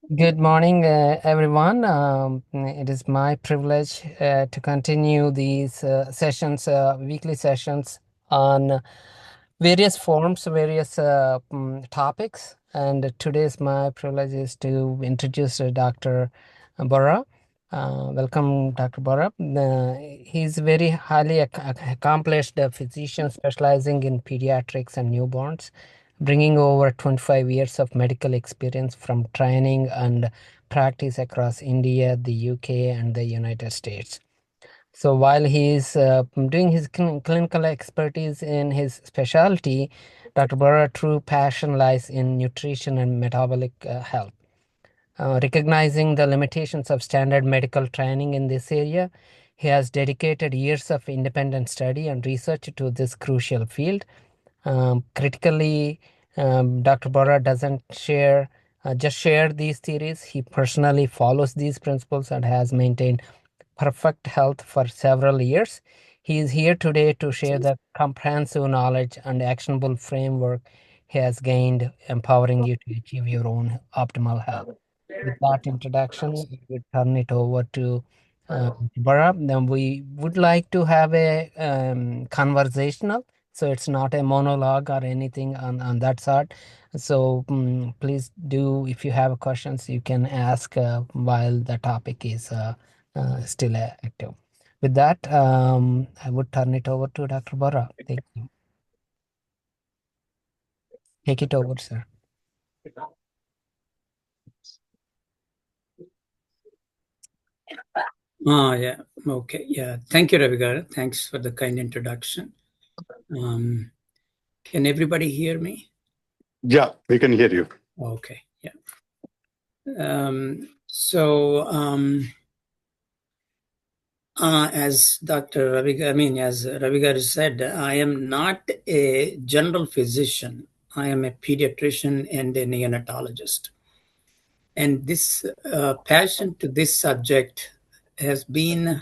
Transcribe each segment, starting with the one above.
Good morning, everyone. It is my privilege to continue these sessions, weekly sessions on various forms, various topics. And today's my privilege is to introduce Dr. Borra. Welcome, Dr. Borra. He's very highly accomplished physician specializing in pediatrics and newborns, bringing over 25 years of medical experience from training and practice across India, the UK, and the United States. So while he is doing his clinical expertise in his specialty, Dr. Borra's true passion lies in nutrition and metabolic health. Recognizing the limitations of standard medical training in this area, he has dedicated years of independent study and research to this crucial field. Critically, Dr. Borra doesn't just share these theories. He personally follows these principles and has maintained perfect health for several years. He is here today to share the comprehensive knowledge and actionable framework he has gained, empowering you to achieve your own optimal health. With that introduction, we turn it over to Bara. Then we would like to have a conversational, so it's not a monologue or anything on that sort. So please do, if you have questions, you can ask while the topic is still active. With that, I would turn it over to Dr. Bara. Thank you. Take it over, sir. Yeah. Okay. Yeah. Thank you, Ravigar. Thanks for the kind introduction. Can everybody hear me? Yeah, we can hear you. Okay. Yeah. So, as Dr. Ravigar, as Ravigar said, I am not a general physician. I am a pediatrician and a neonatologist. And this passion to this subject has been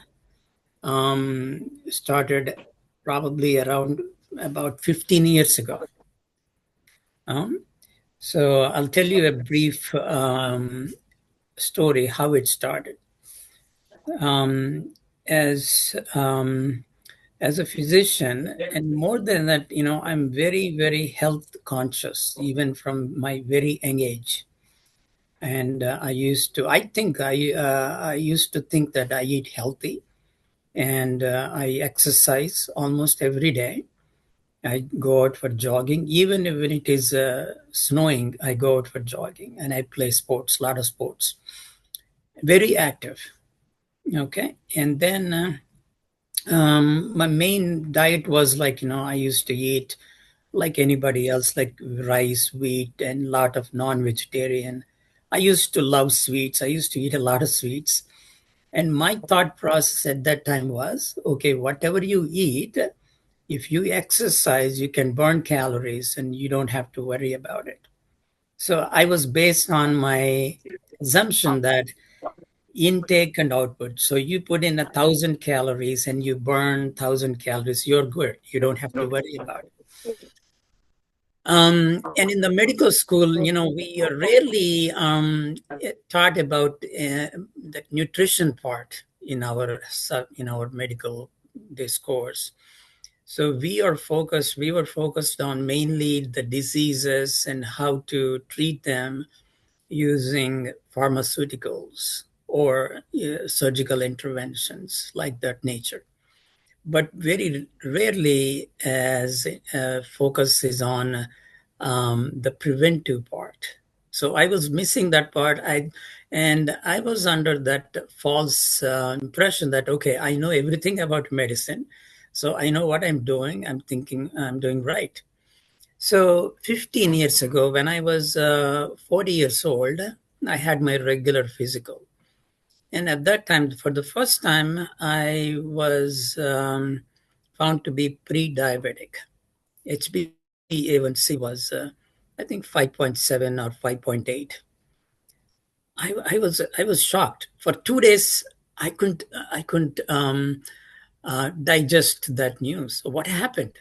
started probably around about 15 years ago. So I'll tell you a brief story how it started. Um, as as a physician, and more than that, I'm very, very health conscious, even from my very young age. And I used to, I used to think that I eat healthy, and I exercise almost every day. I go out for jogging, even if when it is snowing. I go out for jogging, and I play sports, a lot of sports. Very active. Okay, and then my main diet was like I used to eat like anybody else, like rice, wheat, and a lot of non-vegetarian. I used to love sweets. I used to eat a lot of sweets. And my thought process at that time was, okay, whatever you eat, if you exercise, you can burn calories and you don't have to worry about it. So I was based on my assumption that intake and output. So you put in 1,000 calories and you burn 1,000 calories, you're good. You don't have to worry about it. And in the medical school, we rarely taught about the nutrition part in our medical discourse. So we were focused on mainly the diseases and how to treat them using pharmaceuticals or surgical interventions like that nature. But very rarely as focus is on the preventive part. So I was missing that part. And I was under that false impression that, okay, I know everything about medicine. So I know what I'm doing. I'm thinking I'm doing right. So 15 years ago, when I was 40 years old, I had my regular physical. And at that time, for the first time, I was found to be pre-diabetic. HbA1c was, I think, 5.7 or 5.8. I was shocked. For 2 days, I couldn't digest that news. What happened?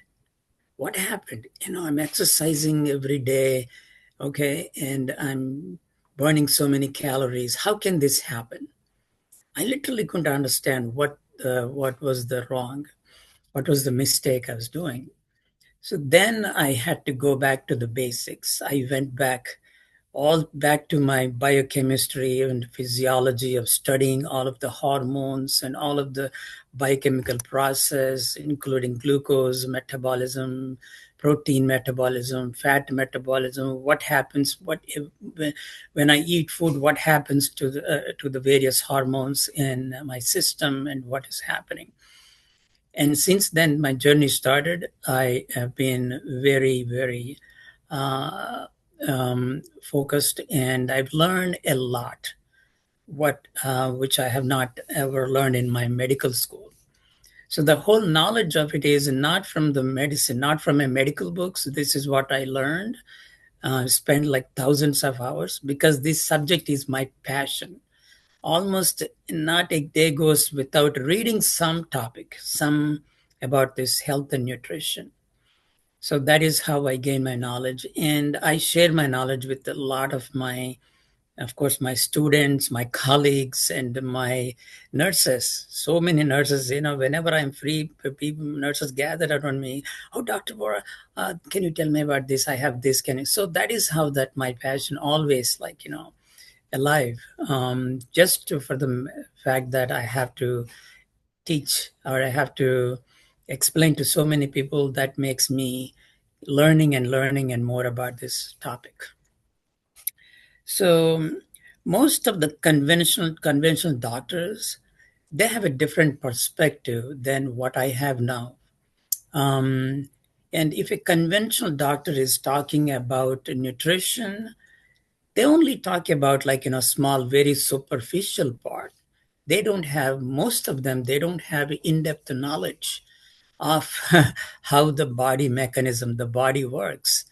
What happened? I'm exercising every day, okay, and I'm burning so many calories. How can this happen? I literally couldn't understand what was the wrong, what was the mistake I was doing. So then I had to go back to the basics. I went back to my biochemistry and physiology of studying all of the hormones and all of the biochemical process, including glucose metabolism, protein metabolism, fat metabolism. What happens? When I eat food? What happens to the various hormones in my system, and what is happening? And since then, my journey started. I have been very, very focused, and I've learned a lot, which I have not ever learned in my medical school. So the whole knowledge of it is not from the medicine, not from my medical books. This is what I learned. Spent like thousands of hours because this subject is my passion. Almost not a day goes without reading some topic, some about this health and nutrition. So that is how I gain my knowledge, and I share my knowledge with a lot of of course, my students, my colleagues, and my nurses. So many nurses, whenever I'm free, people, nurses gather around me. Oh, Dr. Borra, can you tell me about this? I have this. Can you? So that is how that my passion always, alive. For the fact that I have to teach or I have to explain to so many people, that makes me learning and more about this topic. So most of the conventional doctors, they have a different perspective than what I have now. And if a conventional doctor is talking about nutrition, they only talk about small, very superficial part. They don't have, most of them, they don't have in-depth knowledge of how the body mechanism, the body works,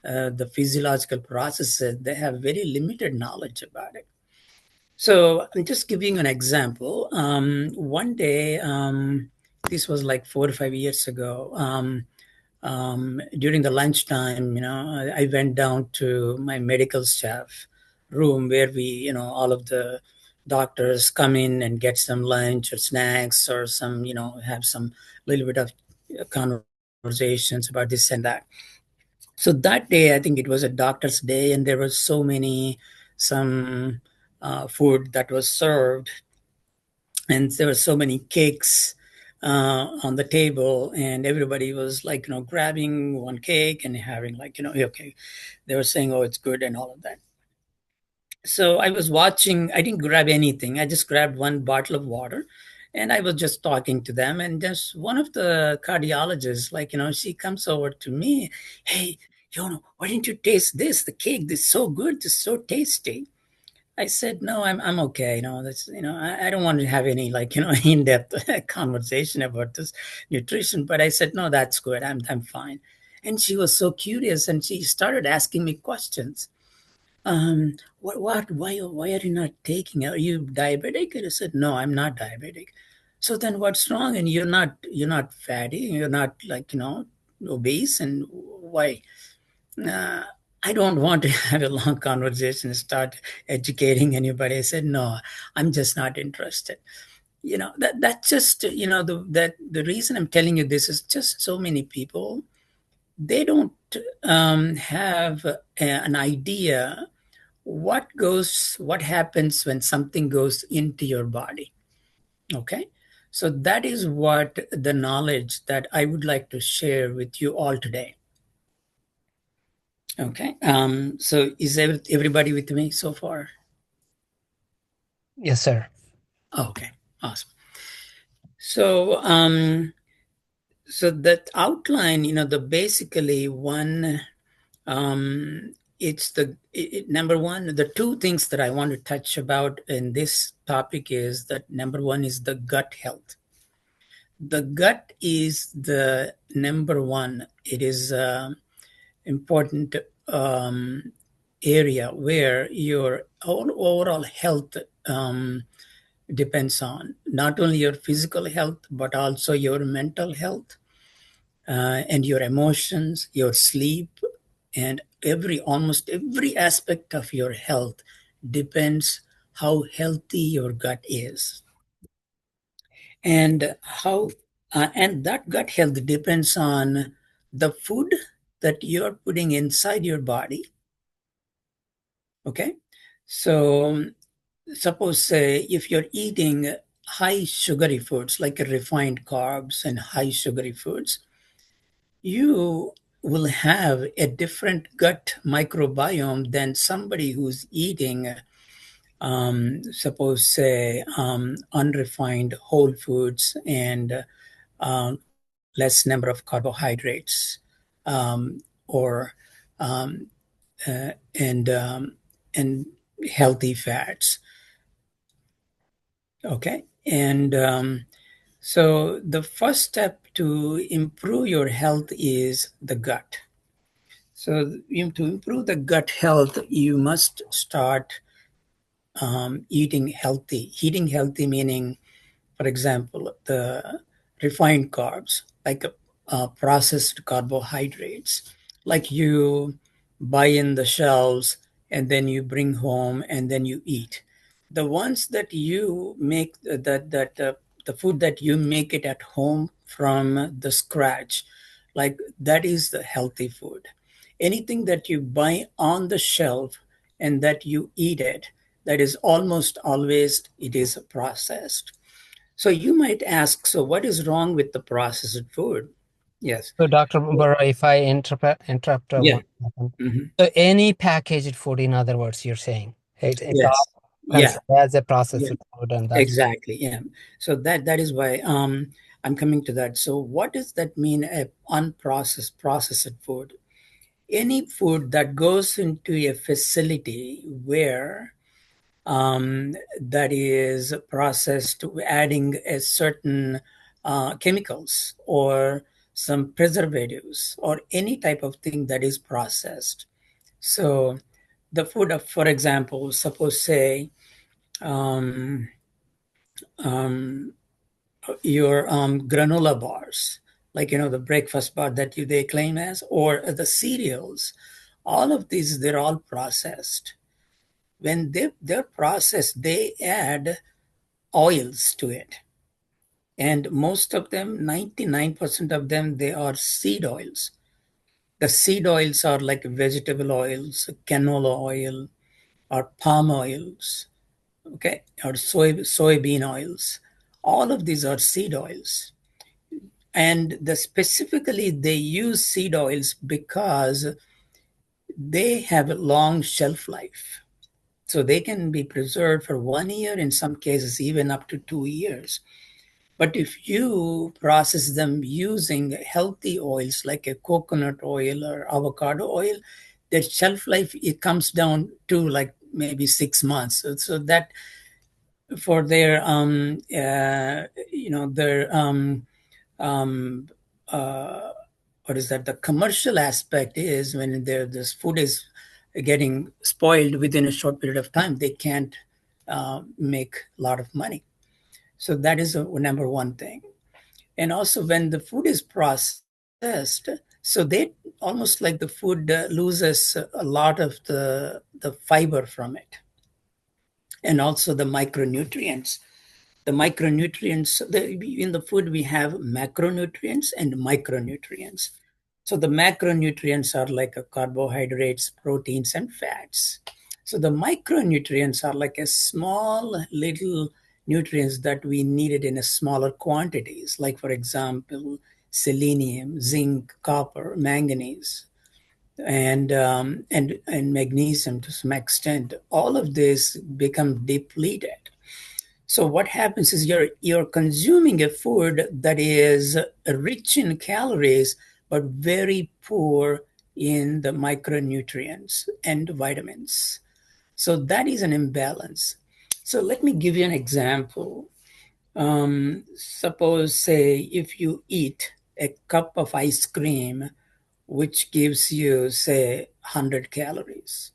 the physiological processes. They have very limited knowledge about it. So I'm just giving an example. One day, this was like 4 or 5 years ago, during the lunchtime, I went down to my medical staff room where all of the doctors come in and get some lunch or snacks or some, have some little bit of conversations about this and that. So that day, I think it was a doctor's day, and there was some food that was served, and there were so many cakes on the table, and everybody was grabbing one cake and having okay, they were saying, oh, it's good and all of that. So I was watching. I didn't grab anything. I just grabbed one bottle of water, and I was just talking to them. And just one of the cardiologists, she comes over to me. Hey, why didn't you taste this? The cake, this is so good. This is so tasty. I said, no, I'm okay. That's, I don't want to have any in-depth conversation about this nutrition. But I said, no, that's good. I'm fine. And she was so curious, and she started asking me questions. Why are you not taking it? Are you diabetic? And I said, no, I'm not diabetic. So then what's wrong? And you're not fatty. You're not obese. And why? Uh, I don't want to have a long conversation and start educating anybody. I said, no, I'm just not interested. That just, the reason I'm telling you this is just so many people, they don't have an idea what happens when something goes into your body. Okay. So that is what the knowledge that I would like to share with you all today. Okay. So is everybody with me so far? Yes, sir. Okay. Awesome. So, so that outline, the basically one, it's number one, the two things that I want to touch about in this topic is that number one is the gut health. The gut is the number one. It is important area where your overall health depends on, not only your physical health, but also your mental health and your emotions, your sleep, and almost every aspect of your health depends how healthy your gut is. And and that gut health depends on the food that you're putting inside your body. Okay. So suppose say if you're eating high sugary foods like refined carbs and high sugary foods, you will have a different gut microbiome than somebody who's eating suppose say unrefined whole foods and less number of carbohydrates or um, uh, and and healthy fats. Okay, and so the first step to improve your health is the gut. So to improve the gut health, you must start eating healthy. Eating healthy meaning, for example, the refined carbs, like processed carbohydrates, like you buy in the shelves and then you bring home and then you eat. The ones that you make, the food that you make it at home from the scratch, like that is the healthy food. Anything that you buy on the shelf and that you eat it, that is almost always it is processed. So you might ask, so what is wrong with the processed food? Yes. So, Dr. Borra, if I interrupt Yeah. 1 second. Hmm. So, any packaged food, in other words, you're saying it's all Yes. Yeah. considered as a processed Yeah. food, and that's Exactly. Yeah. So that is why I'm coming to that. So what does that mean? A unprocessed processed food. Any food that goes into a facility where that is processed, adding a certain chemicals or some preservatives or any type of thing that is processed. So the food of, for example, suppose say um, um, your granola bars, like the breakfast bar that they claim as, or the cereals, all of these they're all processed. When they're processed, they add oils to it, and most of them, 99% of them, they are seed oils. The seed oils are like vegetable oils, canola oil, or palm oils, okay, or soybean oils. All of these are seed oils, and specifically they use seed oils because they have a long shelf life. So they can be preserved for 1 year, in some cases even up to 2 years. But if you process them using healthy oils like a coconut oil or avocado oil, their shelf life it comes down to like maybe 6 months. So that for their their um, uh, what is that? The commercial aspect is when this food is getting spoiled within a short period of time, they can't make a lot of money. So that is a number one thing. And also when the food is processed, so they almost like the food loses a lot of the fiber from it, and also the micronutrients. The micronutrients, in the food we have macronutrients and micronutrients. So the macronutrients are like carbohydrates, proteins, and fats. So the micronutrients are like a small little nutrients that we needed in a smaller quantities, like for example, selenium, zinc, copper, manganese, and magnesium to some extent. All of this become depleted. So what happens is you're consuming a food that is rich in calories but very poor in the micronutrients and vitamins. So that is an imbalance. So let me give you an example. Suppose, say, if you eat a cup of ice cream, which gives you, say, 100 calories.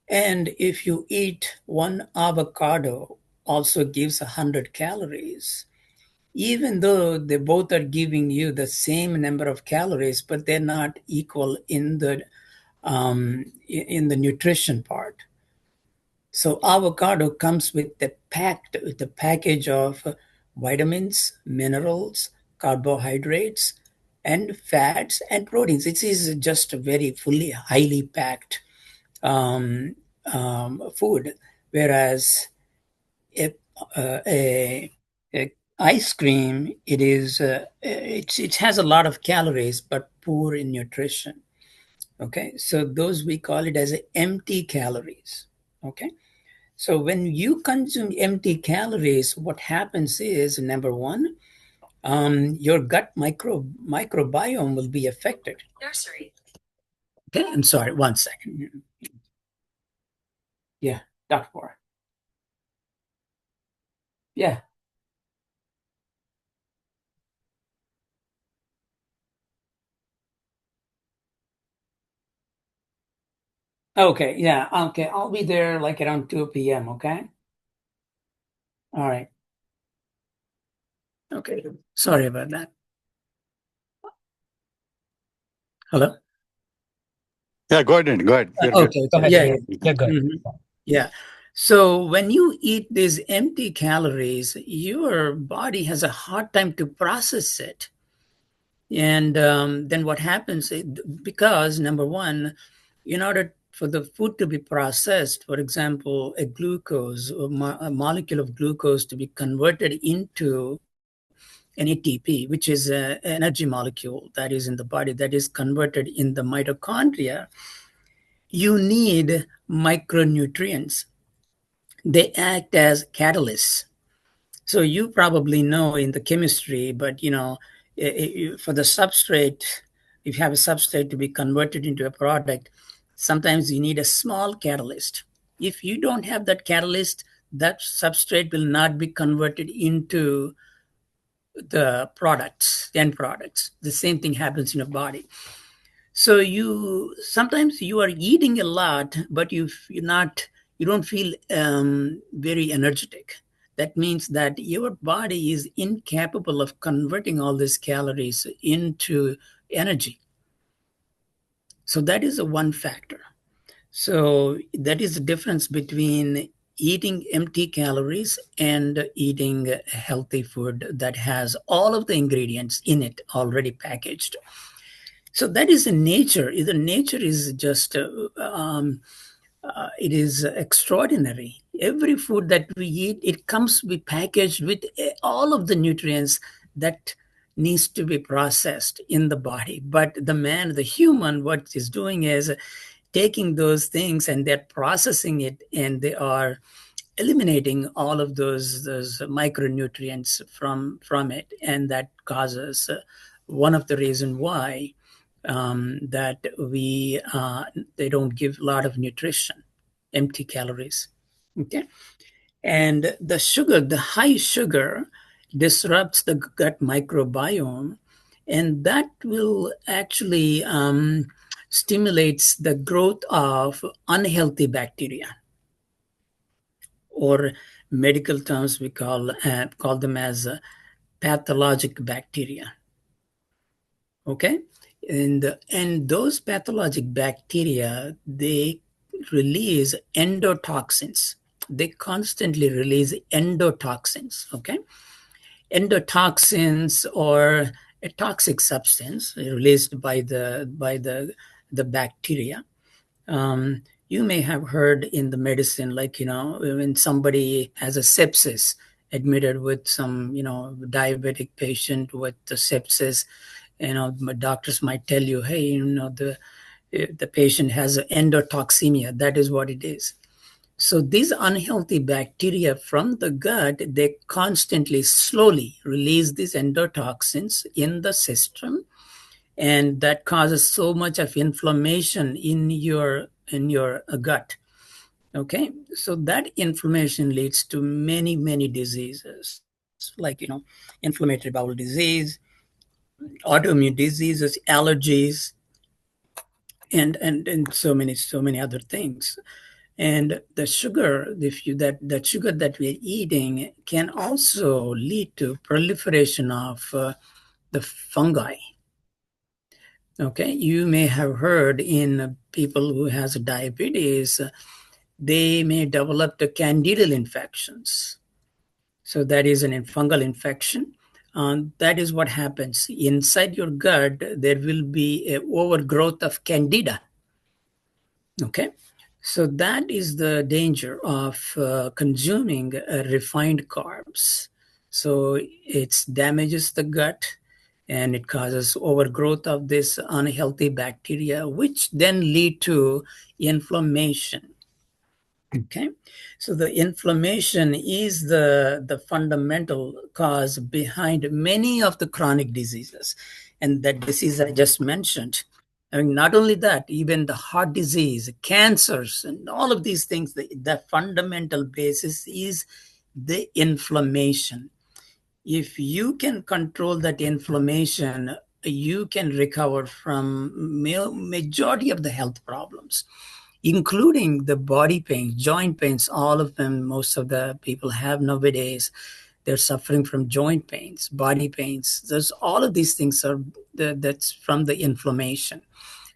And if you eat one avocado, also gives 100 calories. Even though they both are giving you the same number of calories, but they're not equal in the nutrition part. So avocado comes with the package of vitamins, minerals, carbohydrates, and fats and proteins. It is just a very fully, highly packed um, food, whereas a, a ice cream, it has a lot of calories but poor in nutrition. Okay, so those we call it as empty calories. Okay, so when you consume empty calories, what happens is, number one, your gut microbiome will be affected. Nursery. Okay, I'm sorry, 1 second. Yeah, Dr. Borra. Yeah. Okay, yeah, okay. I'll be there like around 2 p.m., okay? All right. Okay. Sorry about that. Hello? Yeah, go ahead. Go ahead. You're good. Okay. Go ahead. Yeah, Yeah, yeah. you're good. Yeah. So when you eat these empty calories, your body has a hard time to process it. And then what happens, because number one, in order for the food to be processed, for example, a molecule of glucose to be converted into an ATP, which is an energy molecule that is in the body that is converted in the mitochondria, you need micronutrients. They act as catalysts. So you probably know in the chemistry, but for the substrate, if you have a substrate to be converted into a product, sometimes you need a small catalyst. If you don't have that catalyst, that substrate will not be converted into the products, the end products. The same thing happens in your body. So you sometimes you are eating a lot, but you don't feel very energetic. That means that your body is incapable of converting all these calories into energy. So that is a one factor. So that is the difference between eating empty calories and eating healthy food that has all of the ingredients in it already packaged. So that is the nature. The nature is just it is extraordinary. Every food that we eat, it comes with packaged with all of the nutrients that needs to be processed in the body. But the human, what is doing is taking those things and they're processing it, and they are eliminating all of those micronutrients from it, and that causes one of the reason why that we they don't give a lot of nutrition, empty calories. Okay, and the high sugar disrupts the gut microbiome, and that will actually stimulates the growth of unhealthy bacteria, or medical terms we call them as pathologic bacteria. Okay, and those pathologic bacteria, they release endotoxins. They constantly release endotoxins. Okay, endotoxins or a toxic substance released by the bacteria. You may have heard in the medicine, like, when somebody has a sepsis, admitted with some, diabetic patient with the sepsis, doctors might tell you, hey, the patient has endotoxemia. That is what it is. So these unhealthy bacteria from the gut, they constantly, slowly release these endotoxins in the system, and that causes so much of inflammation in your gut. Okay, so that inflammation leads to many, many diseases, like, inflammatory bowel disease, autoimmune diseases, allergies, and so many other things. And the sugar, if you that sugar that we're eating can also lead to proliferation of the fungi. Okay, you may have heard in people who has diabetes, they may develop the candidal infections. So that is an fungal infection. That is what happens. Inside your gut, there will be an overgrowth of candida. Okay. So that is the danger of consuming refined carbs. So it damages the gut and it causes overgrowth of this unhealthy bacteria, which then lead to inflammation. Okay, so the inflammation is the fundamental cause behind many of the chronic diseases. And that disease I just mentioned, I mean, not only that, even the heart disease, cancers, and all of these things, the fundamental basis is the inflammation. If you can control that inflammation, you can recover from majority of the health problems, including the body pains, joint pains, all of them, most of the people have nowadays. They're suffering from joint pains, body pains. There's all of these things that's from the inflammation.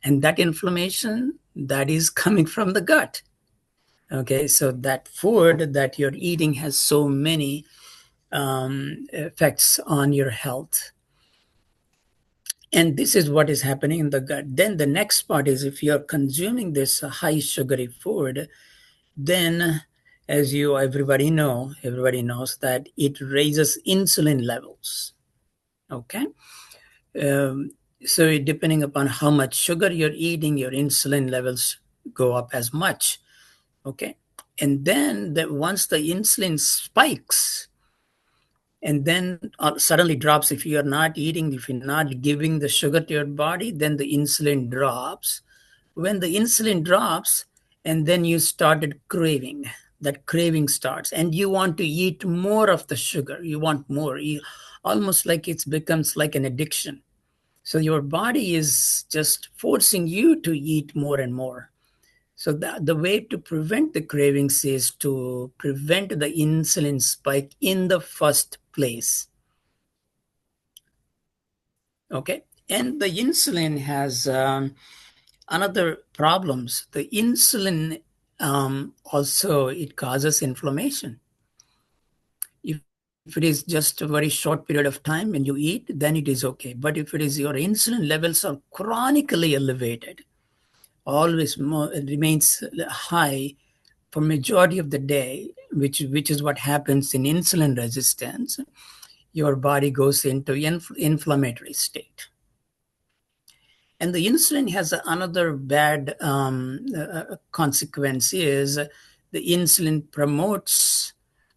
And that inflammation, that is coming from the gut. Okay, so that food that you're eating has so many effects on your health. And this is what is happening in the gut. Then the next part is, if you're consuming this high sugary food, then as everybody knows that it raises insulin levels. Okay. So depending upon how much sugar you're eating, your insulin levels go up as much. Okay. And then once the insulin spikes, and then suddenly drops, if you're not giving the sugar to your body, then the insulin drops. When the insulin drops, and then you started craving, that craving starts, and you want to eat more of the sugar. You want more, almost like it becomes like an addiction. So your body is just forcing you to eat more and more. So the way to prevent the cravings is to prevent the insulin spike in the first place. Okay. And the insulin has another problems. The insulin also, it causes inflammation. If it is just a very short period of time when you eat, then it is okay. But if it is your insulin levels are chronically elevated, always it remains high for majority of the day, which is what happens in insulin resistance, your body goes into inflammatory state. And the insulin has another bad consequence is the insulin promotes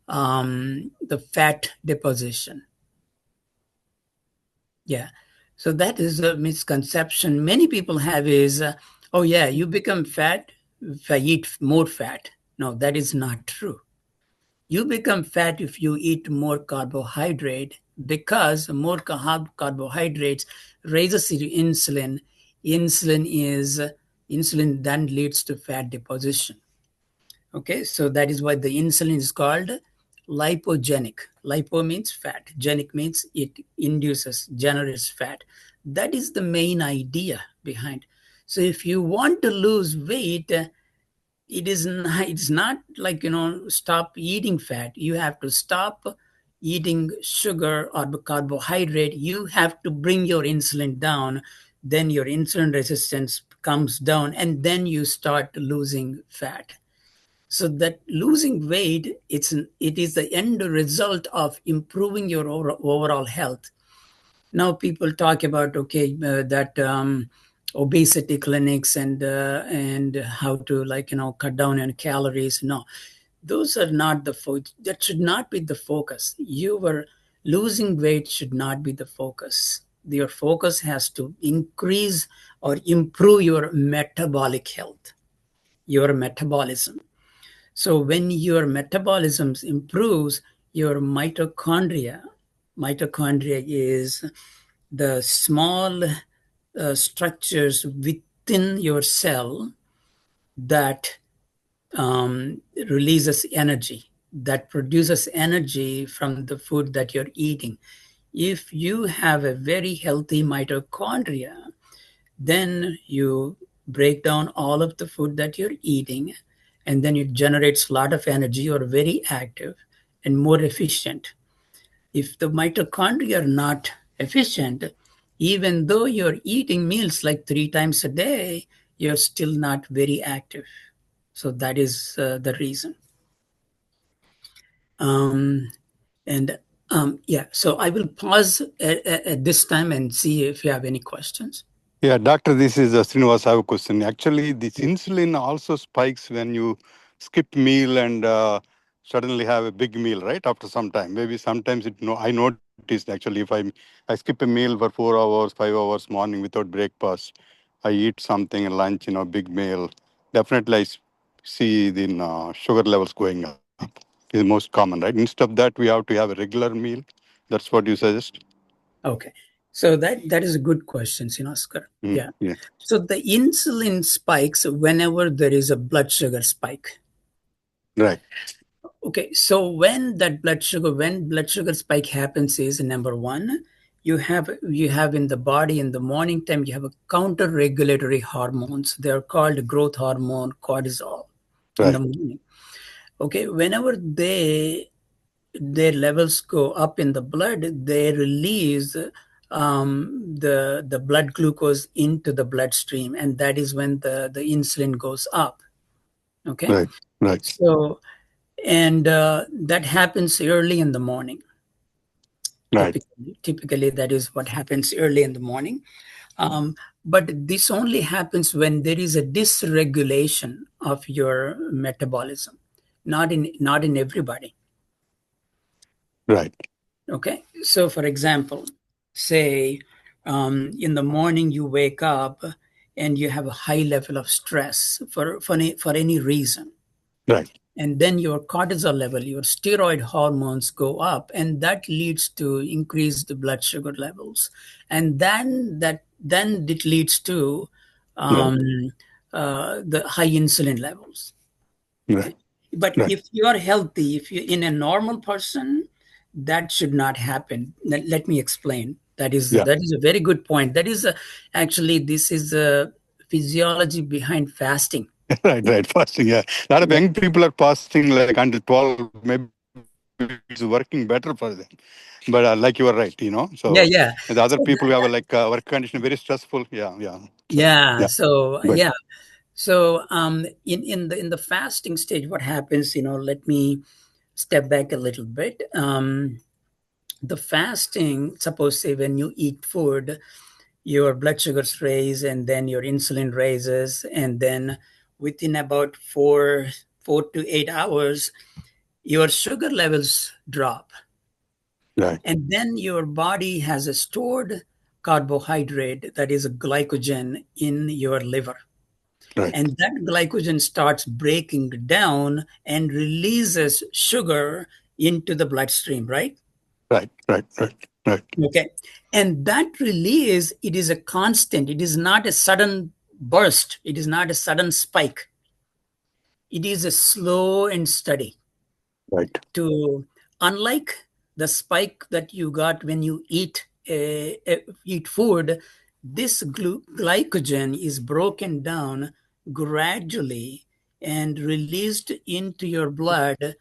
the fat deposition. Yeah. So that is a misconception many people have is, oh yeah, you become fat if I eat more fat. No, that is not true. You become fat if you eat more carbohydrate, because more carbohydrates raises your insulin. Insulin then leads to fat deposition. Okay, so that is why the insulin is called lipogenic. Lipo means fat. Genic means it generates fat. That is the main idea behind. So if you want to lose weight, it's not like, stop eating fat. You have to stop eating sugar or carbohydrate. You have to bring your insulin down. Then your insulin resistance comes down, and then you start losing fat. So that losing weight, it is the end result of improving your overall health. Now people talk about, that obesity clinics and how to cut down on calories. No, those are not that should not be the focus. Your losing weight should not be the focus. Your focus has to increase or improve your metabolic health, your metabolism. So when your metabolism improves, your mitochondria is the small structures within your cell that releases energy, that produces energy from the food that you're eating. If you have a very healthy mitochondria, then you break down all of the food that you're eating, and then it generates a lot of energy. You're very active and more efficient. If the mitochondria are not efficient, even though you're eating meals like 3 times a day, you're still not very active. So that is the reason. So I will pause at this time and see if you have any questions. Yeah, doctor, this is Srinivas. I have a question. Actually, this insulin also spikes when you skip meal and suddenly have a big meal, right? After some time, maybe sometimes I noticed actually if I skip a meal for 4 hours, 5 hours morning without breakfast, I eat something lunch, big meal. Definitely, see the sugar levels going up. Is most common, right? Instead of that, we have to have a regular meal. That's what you suggest. Okay. So that is a good question, Oscar. Yeah. So the insulin spikes whenever there is a blood sugar spike. Right. Okay. So when blood sugar spike happens is number one, you have in the body in the morning time, you have a counter regulatory hormones. They're called growth hormone, cortisol in the morning. Okay. Whenever their levels go up in the blood, they release the blood glucose into the bloodstream, and that is when the insulin goes up. Okay. Right. So, and that happens early in the morning. Right. Typically, that is what happens early in the morning. But this only happens when there is a dysregulation of your metabolism, not in everybody. Right. Okay. So, for example, say in the morning you wake up and you have a high level of stress for any reason. Right. And then your cortisol level, your steroid hormones go up, and that leads to increased blood sugar levels. And then it leads to the high insulin levels. Okay. But if you are healthy, if you're in a normal person, that should not happen. Let me explain. That is a very good point. That is actually, this is a physiology behind fasting. Right. Fasting. Yeah. A lot of young people are fasting like until 12. Maybe it's working better for them. But like you are right, So Yeah. the other people who have work condition very stressful. Yeah. So in the fasting stage, what happens? Let me step back a little bit. The fasting, suppose say when you eat food, your blood sugars raise, and then your insulin raises, and then within about 4 to 8 hours, your sugar levels drop. Right. And then your body has a stored carbohydrate, that is a glycogen, in your liver. Right. And that glycogen starts breaking down and releases sugar into the bloodstream, right? Right. Okay. And that release, it is a constant. It is not a sudden burst. It is not a sudden spike. It is a slow and steady. Right. Unlike the spike that you got when you eat food, this glycogen is broken down gradually and released into your blood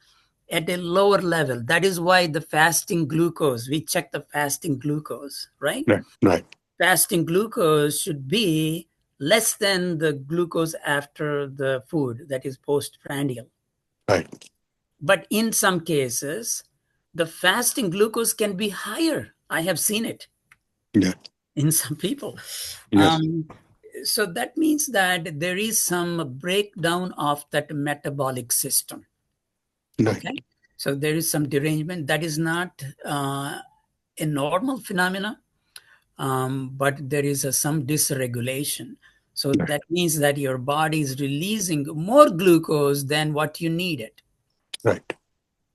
at a lower level. That is why the fasting glucose, we check the fasting glucose, right? Right. Fasting glucose should be less than the glucose after the food, that is postprandial. Right. But in some cases, the fasting glucose can be higher. I have seen it in some people. Yes. So that means that there is some breakdown of that metabolic system. Right. Okay. So there is some derangement. That is not a normal phenomena, but there is some dysregulation. So that means that your body is releasing more glucose than what you needed. Right.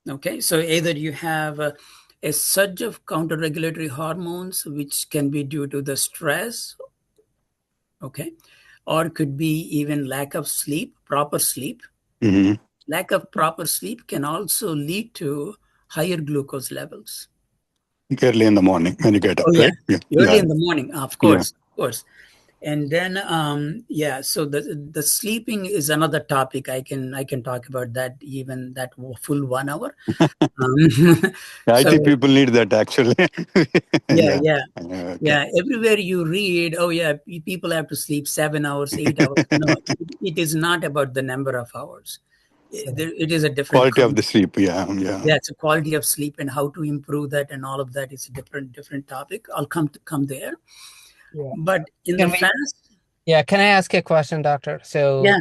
Okay. So either you have a surge of counter-regulatory hormones, which can be due to the stress, okay, or could be even lack of sleep, proper sleep. Mm-hmm. Lack of proper sleep can also lead to higher glucose levels. Early in the morning when you get up, Oh, yeah. right? Early in the morning, of course. And then so the sleeping is another topic. I can talk about that, even that full 1 hour. I So think people need that actually. yeah, Yeah. yeah. Okay. Yeah, everywhere you read, oh yeah, people have to sleep 7 hours, 8 hours. No, it is not about the number of hours. It is a different Quality of the concept. sleep. Yeah. Yeah. Yeah, it's a quality of sleep and how to improve that and all of that is a different topic. I'll come there. Yeah. But in the Can we? fast, Yeah. Can I ask a question, doctor? yeah.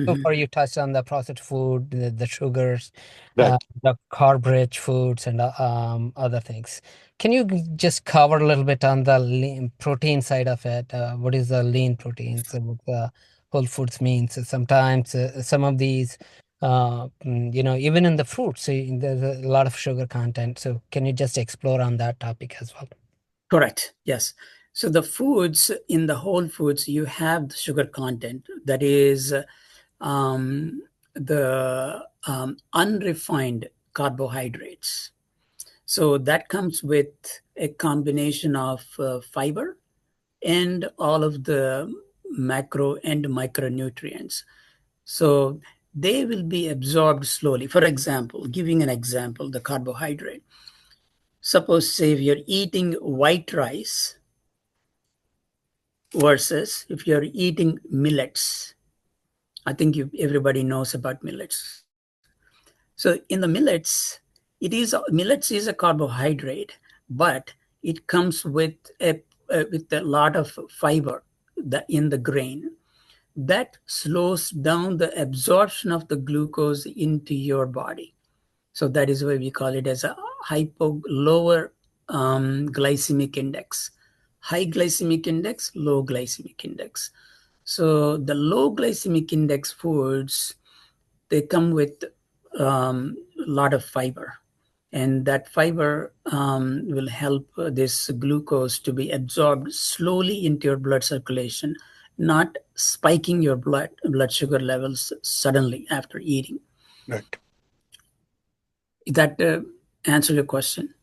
So Hmm. far, you touched on the processed food, the sugars, Right. the carb-rich foods, and other things. Can you just cover a little bit on the lean protein side of it? What is the lean proteins and what the whole foods means? So sometimes some of these, even in the fruits, there's a lot of sugar content. So can you just explore on that topic as well? Correct. Yes. So the foods in the whole foods, you have the sugar content that is the unrefined carbohydrates. So that comes with a combination of fiber and all of the macro and micronutrients. So they will be absorbed slowly. For example, giving an example, the carbohydrate. Suppose, say, if you're eating white rice versus if you're eating millets. I think everybody knows about millets. So in the millets is a carbohydrate, but it comes with a lot of fiber in the grain that slows down the absorption of the glucose into your body. So that is why we call it as a lower glycemic index. High glycemic index, low glycemic index. So the low glycemic index foods, they come with a lot of fiber, and that fiber will help this glucose to be absorbed slowly into your blood circulation, not spiking your blood sugar levels suddenly after eating. Right. That answer your question?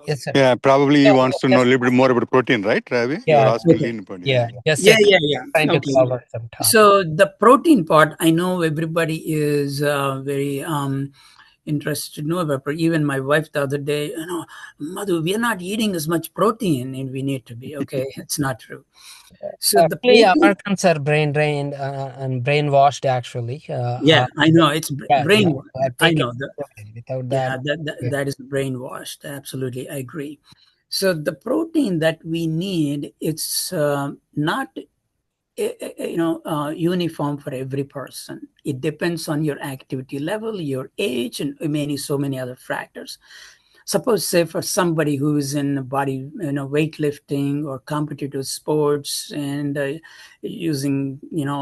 Yes, sir. Yeah. Probably he Yeah, wants to know a just little bit more about protein, right, Ravi? You were yeah, asking Okay. lean protein. yeah, Yeah. just Yeah, yeah, trying yeah. to Okay. cover some topic. So the protein part, I know everybody is very interested to know about. Even my wife the other day, Madhu, we are not eating as much protein and we need to be. Okay, it's not true. So the Actually, protein, Americans are brain drained and brainwashed. Actually, yeah, I know it's yeah, brainwashed. I I take it know that. without that. Yeah, that, Yeah. that is brainwashed. Absolutely, I agree. So the protein that we need, it's not uniform for every person. It depends on your activity level, your age, and so many other factors. Suppose, say, for somebody who is in body, weightlifting or competitive sports and using,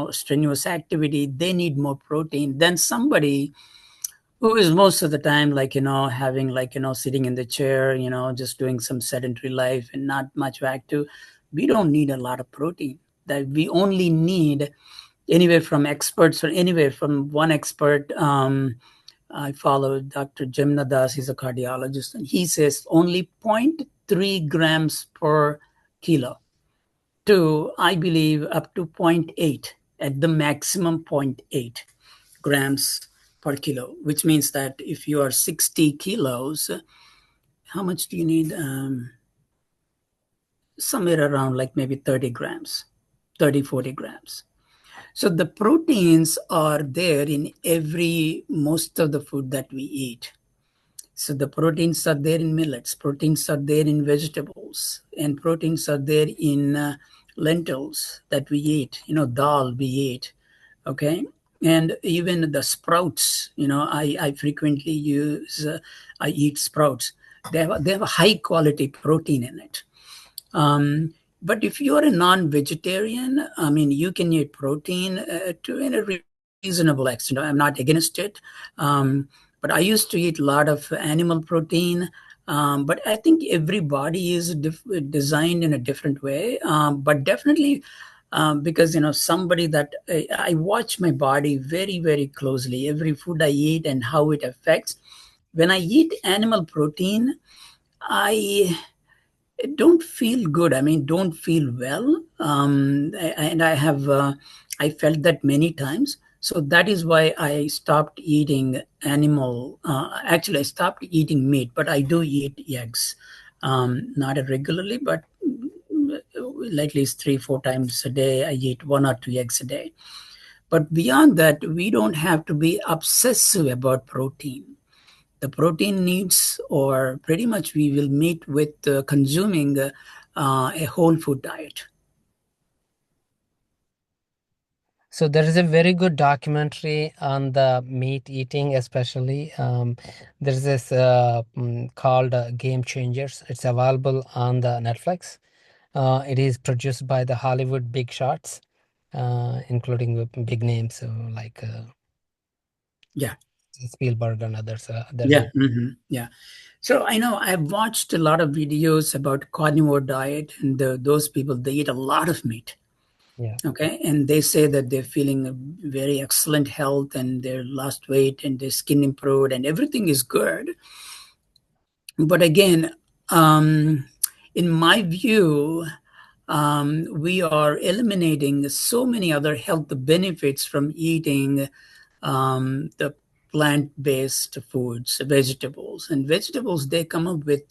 strenuous activity, they need more protein than somebody who is most of the time, like, having, like, sitting in the chair, just doing some sedentary life and not much active. We don't need a lot of protein. That we only need anywhere from experts, or anywhere from one expert. I follow Dr. Jimna Das, he's a cardiologist, and he says only zero point 0.3 grams per kilo to, I believe, up to zero point 0.8, at the maximum zero point 0.8 grams per kilo, which means that if you are 60 kilos, how much do you need? Somewhere around like maybe 30 grams, 30, 40 grams. So the proteins are there in most of the food that we eat. So the proteins are there in millets, proteins are there in vegetables, and proteins are there in lentils that we eat, dal we eat, okay? And even the sprouts, I frequently I eat sprouts. They have a high quality protein in it. But if you're a non-vegetarian, I mean, you can eat protein to in a reasonable extent. I'm not against it. But I used to eat a lot of animal protein. But I think every body is designed in a different way. But definitely, because somebody that I watch my body very, very closely, every food I eat and how it affects. When I eat animal protein, I don't feel good. I mean, don't feel well. And I felt that many times. So that is why I stopped eating animal. Actually, I stopped eating meat, but I do eat eggs. Not regularly, but at least 3, 4 times a day. I eat 1 or 2 eggs a day. But beyond that, we don't have to be obsessive about protein. The protein needs, or pretty much we will meet with consuming a whole food diet. So there is a very good documentary on the meat eating, especially. There's this called Game Changers. It's available on the Netflix. It is produced by the Hollywood big shots, including the big names like Yeah, Spielberg and others. yeah, yeah. So I know I've watched a lot of videos about carnivore diet, and those people, they eat a lot of meat. Yeah. Okay, and they say that they're feeling a very excellent health, and they lost weight, and their skin improved, and everything is good. But again, in my view, we are eliminating so many other health benefits from eating the plant-based foods, vegetables. And vegetables, they come up with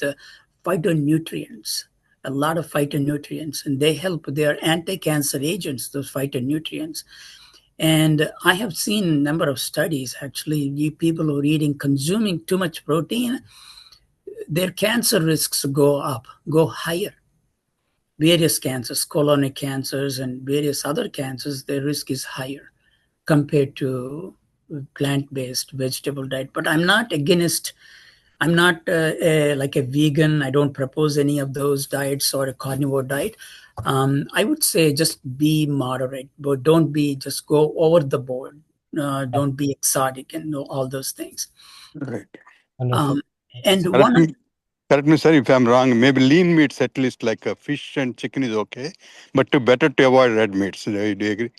phytonutrients, a lot of phytonutrients, and they help. They are anti-cancer agents, those phytonutrients. And I have seen a number of studies, actually, people who are eating, consuming too much protein, their cancer risks go up, go higher. Various cancers, colonic cancers, and various other cancers, their risk is higher compared to plant-based vegetable diet. But I'm not against. I'm not like a vegan. I don't propose any of those diets or a carnivore diet. I would say just be moderate, but don't be just go over the board. Don't be exotic and all those things. Right. Wonderful. Um, and Correct one of me, correct me, sir, if I'm wrong. Maybe lean meats, at least like fish and chicken, is okay, but better to avoid red meats. Do you agree?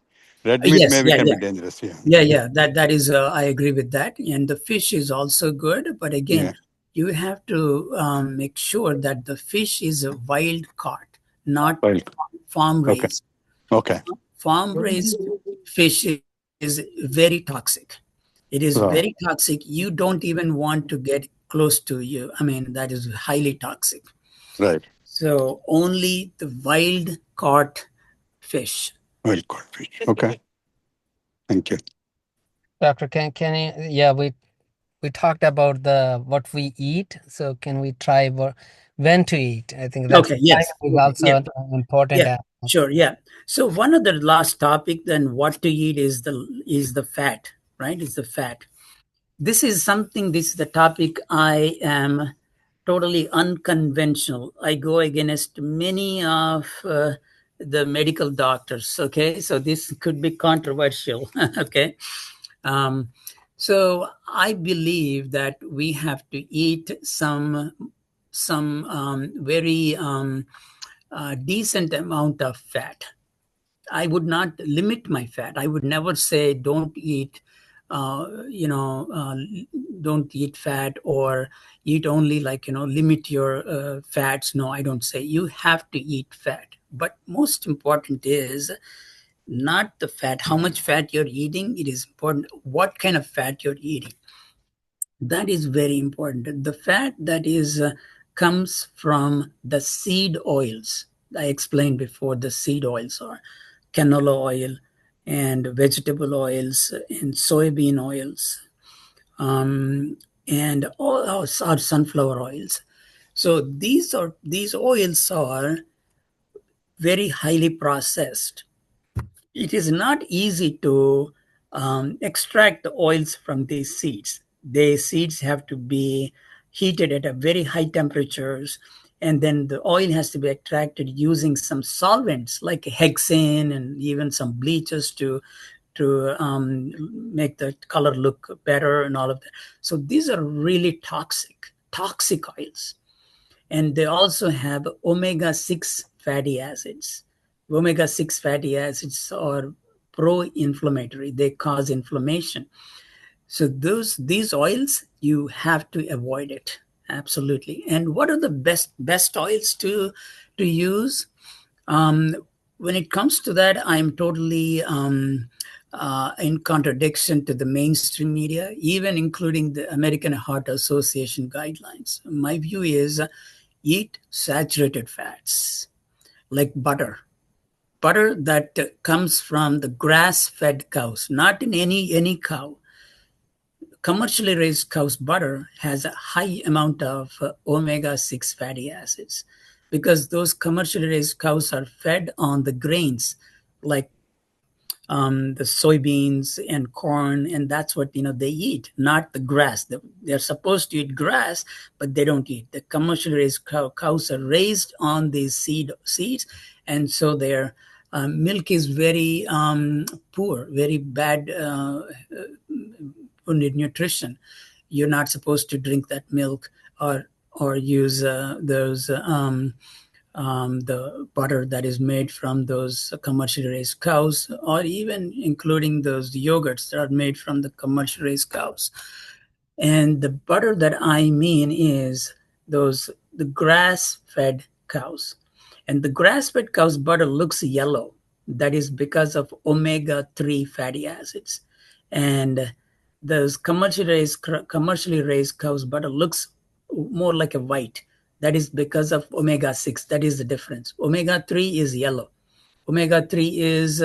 Red meat yes, maybe yeah, can be yeah. dangerous. Yeah. Yeah. That is. I agree with that. And the fish is also good, but Yeah. again, you have to make sure that the fish is a wild caught, not Well, farm okay. raised. Okay. Farm raised fish is very toxic. It is very Wow. toxic. You don't even want to get close to you. I mean, that is highly toxic. Right. So only the wild caught fish. Well, caught fish. Okay. Thank you. Doctor, can you, yeah, we talked about the what we eat. So can we try when to eat? I think that's Okay. time Yes. is Okay. also Yeah. an important Yeah, aspect. sure. Yeah. So one of the last topic then what to eat is the fat, right? Is the fat. This is something. This is the topic I am totally unconventional. I go against many of the medical doctors. Okay, so this could be controversial. Okay, um, so I believe that we have to eat some very decent amount of fat. I would not limit my fat. I would never say don't eat, you know, don't eat fat or eat only like, limit your fats. No, I don't say you have to eat fat. But most important is not the fat, how much fat you're eating. It is important what kind of fat you're eating. That is very important. The fat that is comes from the seed oils. I explained before the seed oils are canola oil and vegetable oils and soybean oils and all our sunflower oils. So these oils are very highly processed. It is not easy to extract the oils from these seeds. The seeds have to be heated at a very high temperatures, and then the oil has to be extracted using some solvents like hexane and even some bleaches to make the color look better and all of that. So these are really toxic oils, and they also have omega-6 fatty acids. Omega-6 fatty acids are pro-inflammatory. They cause inflammation. So these oils, you have to avoid it. Absolutely. And what are the best oils to use? Um, when it comes to that, I'm totally in contradiction to the mainstream media, even including the American Heart Association guidelines. My view is eat saturated fats like butter that comes from the grass-fed cows, not in any cow. Commercially raised cow's butter has a high amount of omega-6 fatty acids because those commercially raised cows are fed on the grains like the soybeans and corn, and that's what they eat, not the grass. They're supposed to eat grass, but they don't eat. The commercially raised cows are raised on these seeds, and so their milk is very poor, very bad nutrition. You're not supposed to drink that milk or use those the butter that is made from those commercially raised cows, or even including those yogurts that are made from the commercially raised cows. And the butter that I mean is the grass-fed cows. And the grass-fed cow's butter looks yellow. That is because of omega-3 fatty acids. And those commercially raised cow's butter looks more like a white. That is because of omega-6. That is the difference. Omega-3 is yellow. Omega-3 is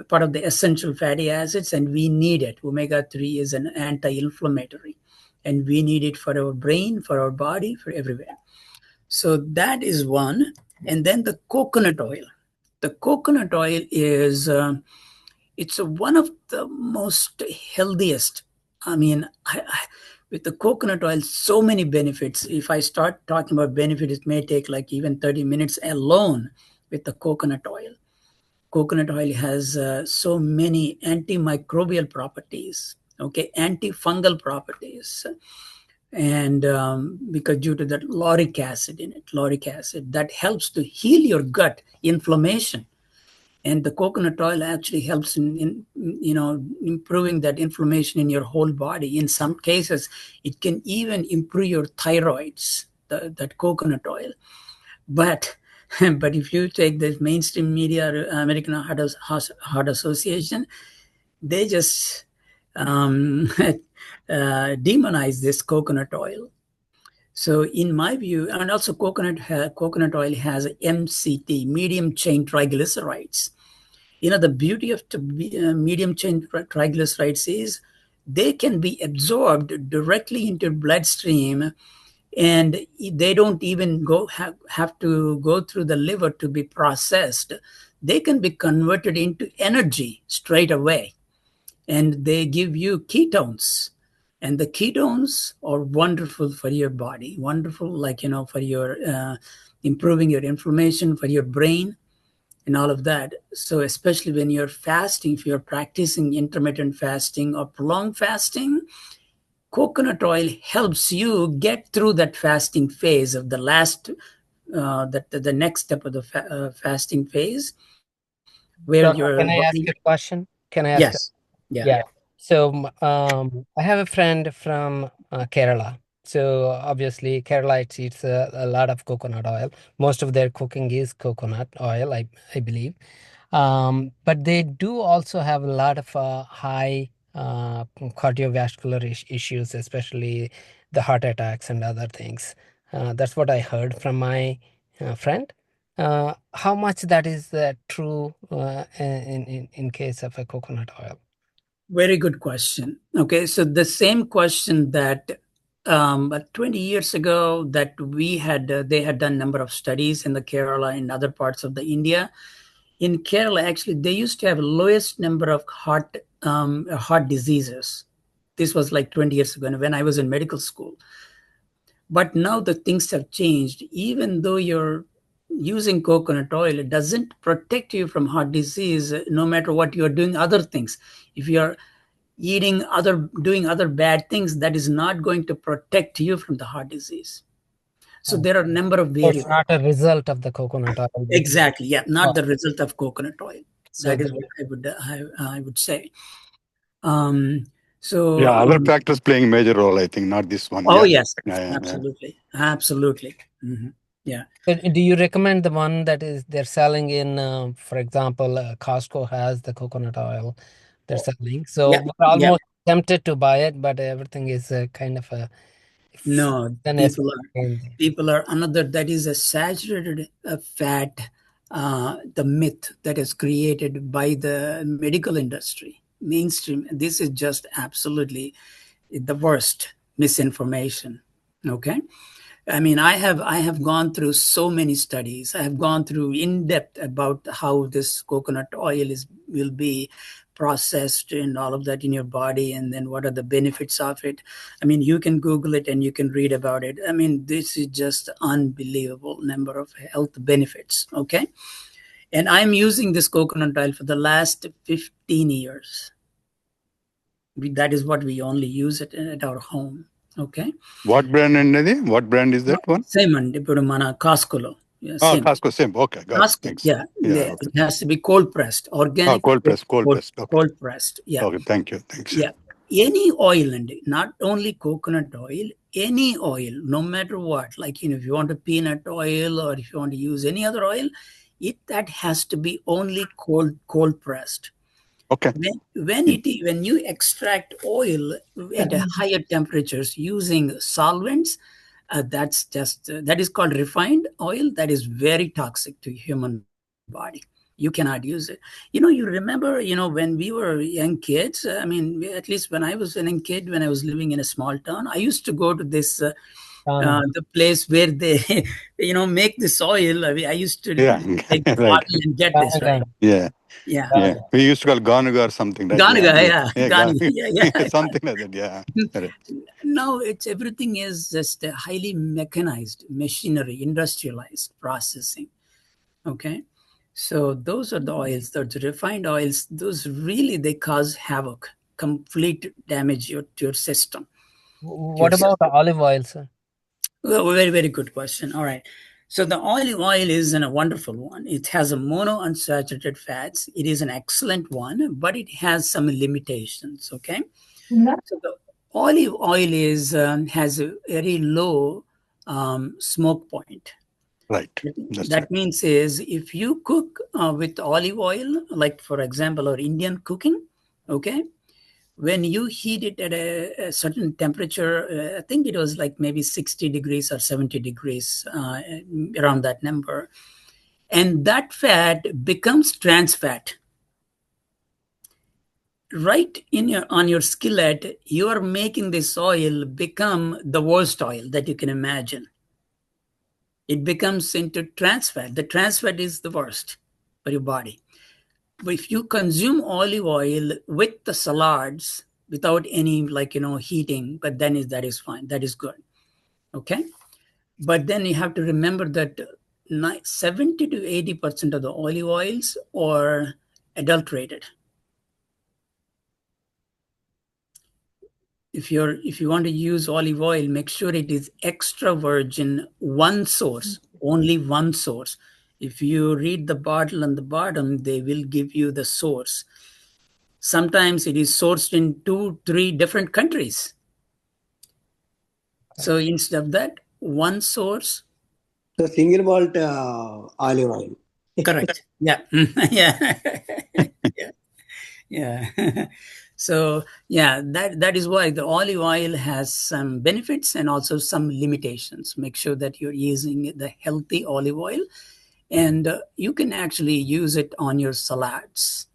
part of the essential fatty acids, and we need it. Omega-3 is an anti-inflammatory, and we need it for our brain, for our body, for everywhere. So that is one. And then the coconut oil. The coconut oil is it's one of the most healthiest. I mean, with the coconut oil, so many benefits. If I start talking about benefits, it may take like even 30 minutes alone with the coconut oil. Coconut oil has so many antimicrobial properties, okay, antifungal properties. And because due to that lauric acid in it, lauric acid, that helps to heal your gut inflammation. And the coconut oil actually helps in improving that inflammation in your whole body. In some cases, it can even improve your thyroids, that coconut oil. But but if you take the mainstream media, American Heart Association, they just demonize this coconut oil. So in my view, and also coconut oil has MCT, medium chain triglycerides. The beauty of medium chain triglycerides is they can be absorbed directly into bloodstream, and they don't even have to go through the liver to be processed. They can be converted into energy straight away, and they give you ketones. And the ketones are wonderful for your body, wonderful, like, for your improving your inflammation, for your brain, and all of that. So especially when you're fasting, if you're practicing intermittent fasting or prolonged fasting, coconut oil helps you get through that fasting phase of the last, the next step of the fasting phase, where your Can I body. ask you a question? Can I ask? Yes. Yeah. Yeah. So I have a friend from Kerala. So obviously, Keralites eats a lot of coconut oil. Most of their cooking is coconut oil, I believe. But they do also have a lot of high cardiovascular issues, especially the heart attacks and other things. That's what I heard from my friend. How much that is true in case of a coconut oil? Very good question. Okay, so the same question that 20 years ago that we had, they had done a number of studies in the Kerala and other parts of the India. In Kerala, actually, they used to have lowest number of heart diseases. This was like 20 years ago when I was in medical school. But now the things have changed. Even though you're using coconut oil, it doesn't protect you from heart disease, no matter what you're doing other things. If you're doing other bad things, that is not going to protect you from the heart disease. So there are a number of variables. It's not a result of the coconut oil. Exactly. Yeah, not the result of coconut oil. So That is what I would say. Um, So, Yeah, other factors playing major role, I think, not this one. oh Yeah. yes, Yeah. Yeah. absolutely, absolutely. Yeah. Do you recommend the one that is they're selling in, for example, Costco has the coconut oil they're selling. So Yeah. we're Yeah. almost tempted to buy it, but everything is kind of a No, an people are another, that is a saturated fat, the myth that is created by the medical industry, mainstream. This is just absolutely the worst misinformation. Okay. I mean, I have gone through so many studies. I have gone through in depth about how this coconut oil will be processed and all of that in your body, and then what are the benefits of it. I mean, you can Google it and you can read about it. I mean, this is just unbelievable number of health benefits. Okay, and I'm using this coconut oil for the last 15 years. That is what we only use it at our home. Okay. What brand and what brand is that one? Same అండి ఇప్పుడు మన కాస్కోలో Oh, same Costco, same. Okay, got it. Costco Thanks. yeah, Yeah. it Okay. has to be cold pressed, Oh, organic, cold press, cold cold, press. Okay. cold pressed. Yeah. Okay. Thank you. Thanks. Yeah. Any oil, and not only coconut oil, any oil, no matter what, like, if you want a peanut oil or if you want to use any other oil, that has to be only cold pressed. Okay. When you extract oil at a higher temperatures using solvents, that is called refined oil. That is very toxic to human body. You cannot use it. You remember, when we were young kids. I mean, at least when I was a young kid, when I was living in a small town, I used to go to this the place where they make this oil. I used to Yeah. take the Right. bottle and get this, right? Ganuga. Yeah. Yeah. Yeah. We used to call Ganuga or something, right? Ganuga, Yeah. yeah. Yeah. Ganuga, yeah, Something like that. Yeah. Correct. No, it's everything is just a highly mechanized machinery, industrialized processing. Okay. So those are the oils, those refined oils, those really, they cause havoc, complete damage to your system. What about the olive oil, sir? Well, very, very good question. All right. So the olive oil is a wonderful one. It has a monounsaturated fats. It is an excellent one, but it has some limitations. Okay. So the olive oil has a very low smoke point. Right. That's right. That means is, if you cook with olive oil, like for example, or Indian cooking, okay, when you heat it at a certain temperature, I think it was like maybe 60 degrees or 70 degrees, around that number, and that fat becomes trans fat. Right on your skillet, you are making this oil become the worst oil that you can imagine. It becomes into trans fat. The trans fat is the worst for your body. But if you consume olive oil with the salads without any, heating, but then that is fine. That is good. Okay. But then you have to remember that 70 to 80% of the olive oils are adulterated. If you want to use olive oil, make sure it is extra virgin, one source, only one source. If you read the bottle on the bottom, they will give you the source. Sometimes it is sourced in 2-3 different countries. So instead of that, one source. The single malt olive oil. Correct. Yeah. Yeah. Yeah. Yeah. So yeah, that is why the olive oil has some benefits and also some limitations. Make sure that you're using the healthy olive oil, and you can actually use it on your salads.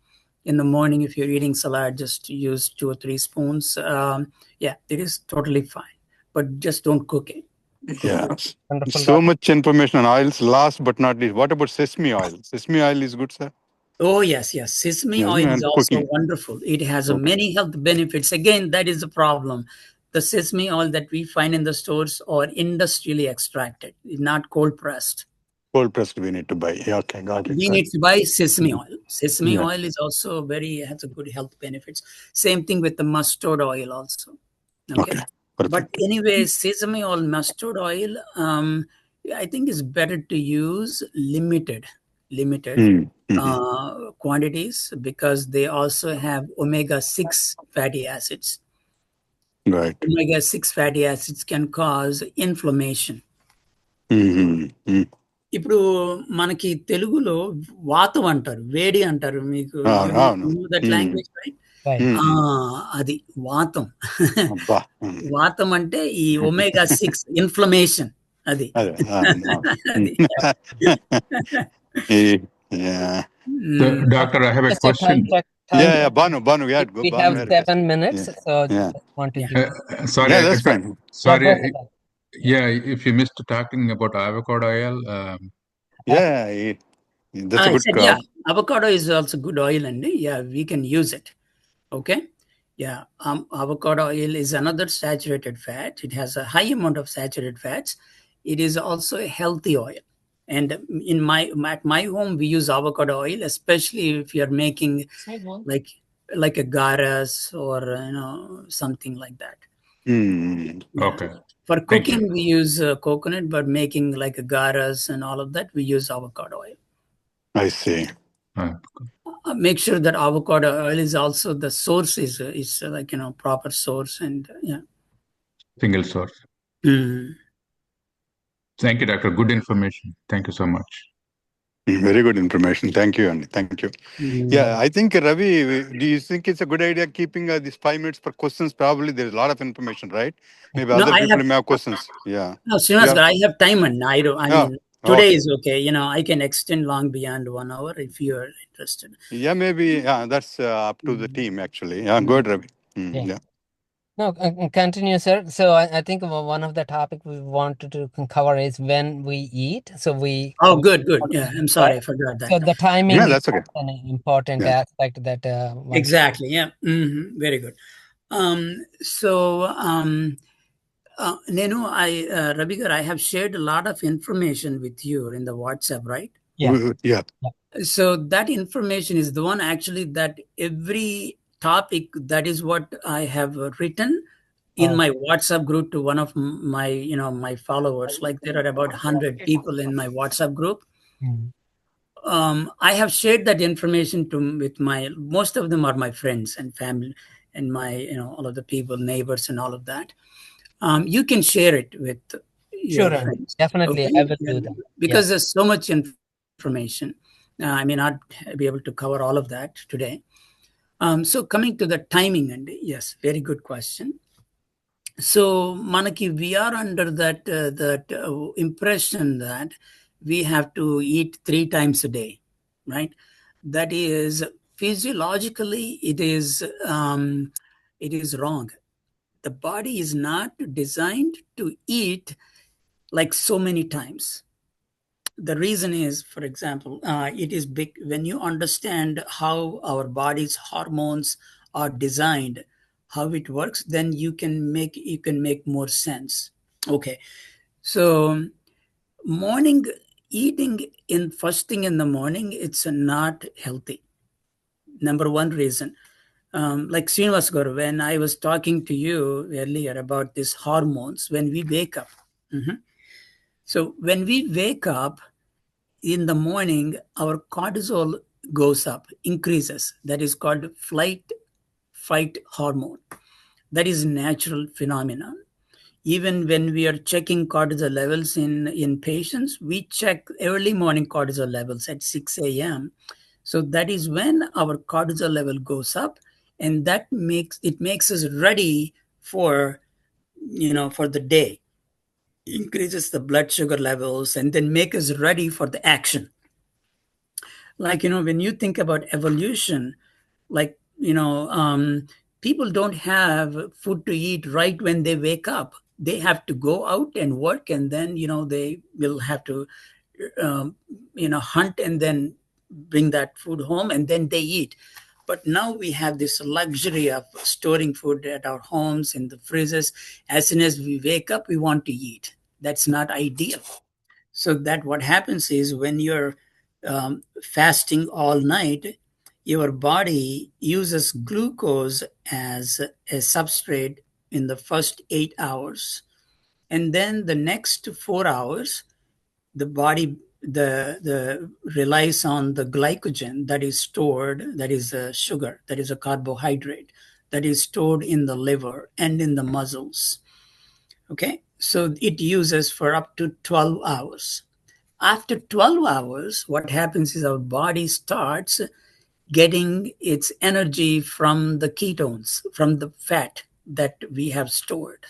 In the morning, if you're eating salad, just use 2 or 3 spoons. Yeah, it is totally fine, but just don't cook it. Yeah. Wonderful, So doctor. much information on oils. Last but not least, what about sesame oil? Sesame oil is good, sir. Oh, yes, yes. Sesame oil is And also cooking. wonderful. It has Okay. many health benefits. Again, that is the problem. The sesame oil that we find in the stores are industrially extracted, not cold pressed. Cold pressed we need to buy. Yeah, okay, got it. We Right. need to buy sesame oil. Sesame Yeah. oil is also has a good health benefits. Same thing with the mustard oil also. Okay. But Perfect. anyway, sesame oil, mustard oil, I think is better to use limited quantities, because they also have omega-6 fatty acids. Right. Omega-6 fatty acids can cause inflammation. ఇప్పుడు మనకి తెలుగులో వాతం అంటారు, వేడి అంటారు. మీకు that language right? అది వాతం. వాతం అంటే ఈ omega-6 ఇన్ఫ్లమేషన్ అది. Doctor, I have a question. Yeah, Banu, yeah, we have 7 minutes, so just want to give. Sorry, yeah, that's fine. Sorry, yeah, if you missed talking about avocado oil. Yeah, that's a good said, yeah, avocado is also good oil, and yeah, we can use it. Okay. Yeah, avocado oil is another saturated fat. It has a high amount of saturated fats. It is also a healthy oil. And at my home, we use avocado oil, especially if you're making like a garas or something like that. Yeah. Okay. For cooking, we use coconut, but making like a garas and all of that, we use avocado oil. I see. Make sure that avocado oil is also the source is like proper source and single source. Thank you, Doctor. Good information. Thank you so much. Very good information. Thank you, Andy. Thank you. Yeah, I think Ravi, do you think it's a good idea keeping these 5 minutes per questions? Probably there's a lot of information, right? Maybe other people may have questions. Yeah. No, Srinivas, I have time, and I mean, today is okay. I can extend long beyond 1 hour if you are interested. Yeah, maybe. Yeah, that's up to the team actually. Yeah, go ahead, Ravi. Yeah. No, continue, sir. So I think one of the topic we wanted to cover is when we eat. So we. Oh, good. Yeah, I'm sorry, I forgot that. So the timing that's okay. is an important aspect that. Exactly. Yeah. Very good. Ravi gar, I have shared a lot of information with you in the WhatsApp, right? Yeah. So that information is the one actually that every topic, that is what I have written in my WhatsApp group to one of my, my followers. Like there are about 100 people in my WhatsApp group. I have shared that information with most of them are my friends and family and my, all of the people, neighbors and all of that. You can share it with your friends. Definitely. Okay? I will do that. Because there's so much information. I may not be able to cover all of that today. So coming to the timing, and yes, very good question. So manaki, we are under that impression that we have to eat 3 times a day, right? That is physiologically it is wrong. The body is not designed to eat like so many times. The reason is, for example, it is big when you understand how our body's hormones are designed, how it works, then you can make more sense. Okay, so morning eating in first thing in the morning, it's not healthy. Number one reason. Like Srinivas Garu, when I was talking to you earlier about these hormones, when we wake up. So when we wake up, in the morning, our cortisol goes up, increases. That is called flight hormone. That is natural phenomenon. Even when we are checking cortisol levels in patients, we check early morning cortisol levels at 6 a.m. So that is when our cortisol level goes up, and that makes us ready for the day. Increases the blood sugar levels and then make us ready for the action. Like, when you think about evolution, like, people don't have food to eat right when they wake up. They have to go out and work, and then, they will have to, hunt and then bring that food home, and then they eat. But now we have this luxury of storing food at our homes in the freezers. As soon as we wake up, we want to eat. That's not ideal. So that what happens is when you're fasting all night, your body uses glucose as a substrate in the first 8 hours. And then the next 4 hours, the body relies on the glycogen that is stored, that is a sugar, that is a carbohydrate that is stored in the liver and in the muscles. Okay, so it uses for up to 12 hours. After 12 hours, what happens is our body starts getting its energy from the ketones, from the fat that we have stored.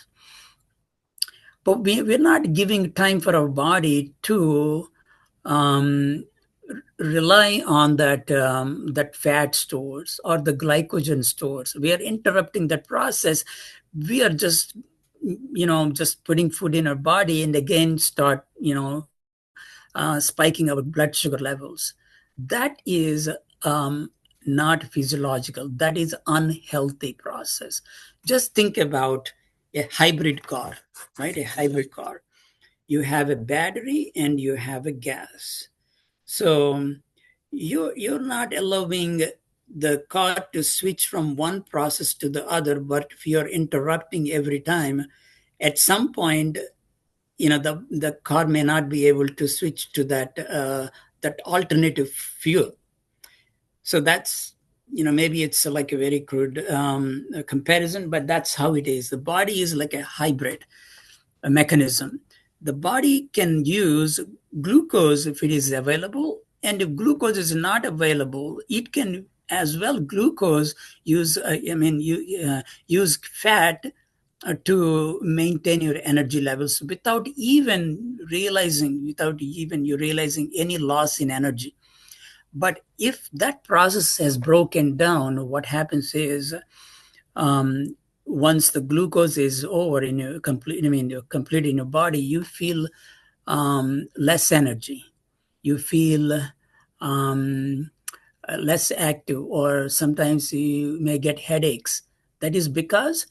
But we're not giving time for our body to rely on that fat stores or the glycogen stores. We are interrupting that process. We are just just putting food in our body and again start spiking our blood sugar levels. That is not physiological. That is unhealthy process. Just think about a hybrid car, right? A hybrid car. You have a battery and you have a gas. So you're not allowing the car to switch from one process to the other, but if you're interrupting every time, at some point, the car may not be able to switch to that alternative fuel. So that's maybe it's like a very crude comparison, but that's how it is. The body is like a hybrid mechanism. The body can use glucose if it is available, and if glucose is not available, it can as well glucose use use fat to maintain your energy levels without even you realizing any loss in energy. But if that process has broken down, what happens is once the glucose is over in your complete in your body, you feel less energy. You feel less active, or sometimes you may get headaches. That is because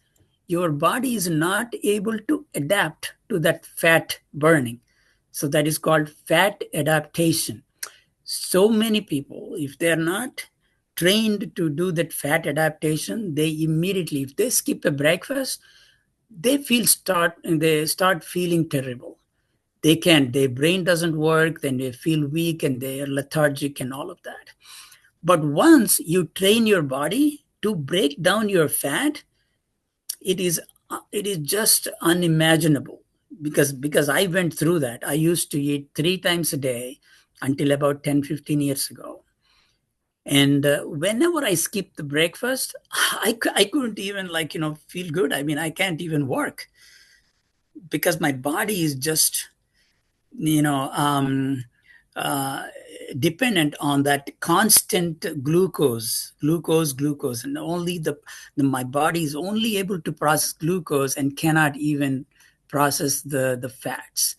your body is not able to adapt to that fat burning. So that is called fat adaptation. So many people, if they're not trained to do that fat adaptation, they immediately, if they skip a breakfast, they start feeling terrible. Their brain doesn't work, then they feel weak and they are lethargic and all of that. But once you train your body to break down your fat, it is just unimaginable, because I went through that. I used to eat 3 times a day until about 10-15 years ago. And whenever I skipped the breakfast, I couldn't even feel good. I mean, I can't even work because my body is just uh, dependent on that constant glucose, and only my body is only able to process glucose and cannot even process the fats.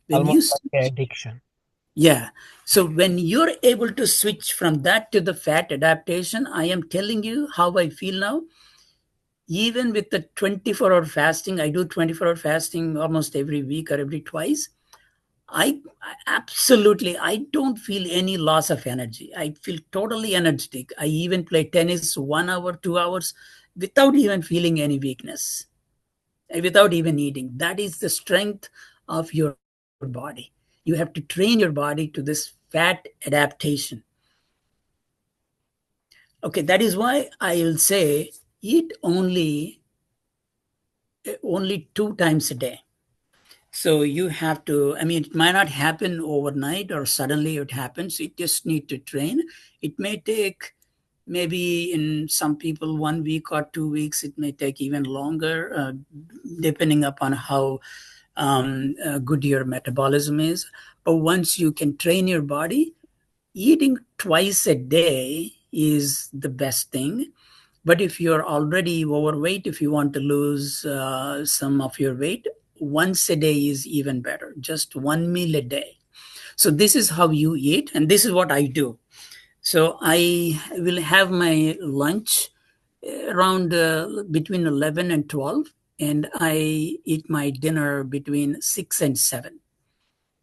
When you Almost like addiction. Yeah. So when you're able to switch from that to the fat adaptation, I am telling you how I feel now. Even with the 24-hour fasting, I do 24-hour fasting almost every week or every twice. I don't feel any loss of energy. I feel totally energetic. I even play tennis 1 hour, 2 hours without even feeling any weakness, without even eating. That is the strength of your body. You have to train your body to this fat adaptation. Okay, that is why I will say eat only 2 times a day. So you have to, it might not happen overnight or suddenly it happens. You just need to train. It may take maybe in some people 1 week or 2 weeks. It may take even longer, depending upon how good your metabolism is. But once you can train your body, eating twice a day is the best thing. But if you're already overweight, if you want to lose some of your weight, once a day is even better, just one meal a day. So this is how you eat, and this is what I do. So I will have my lunch around between 11 and 12, and I eat my dinner between 6 and 7.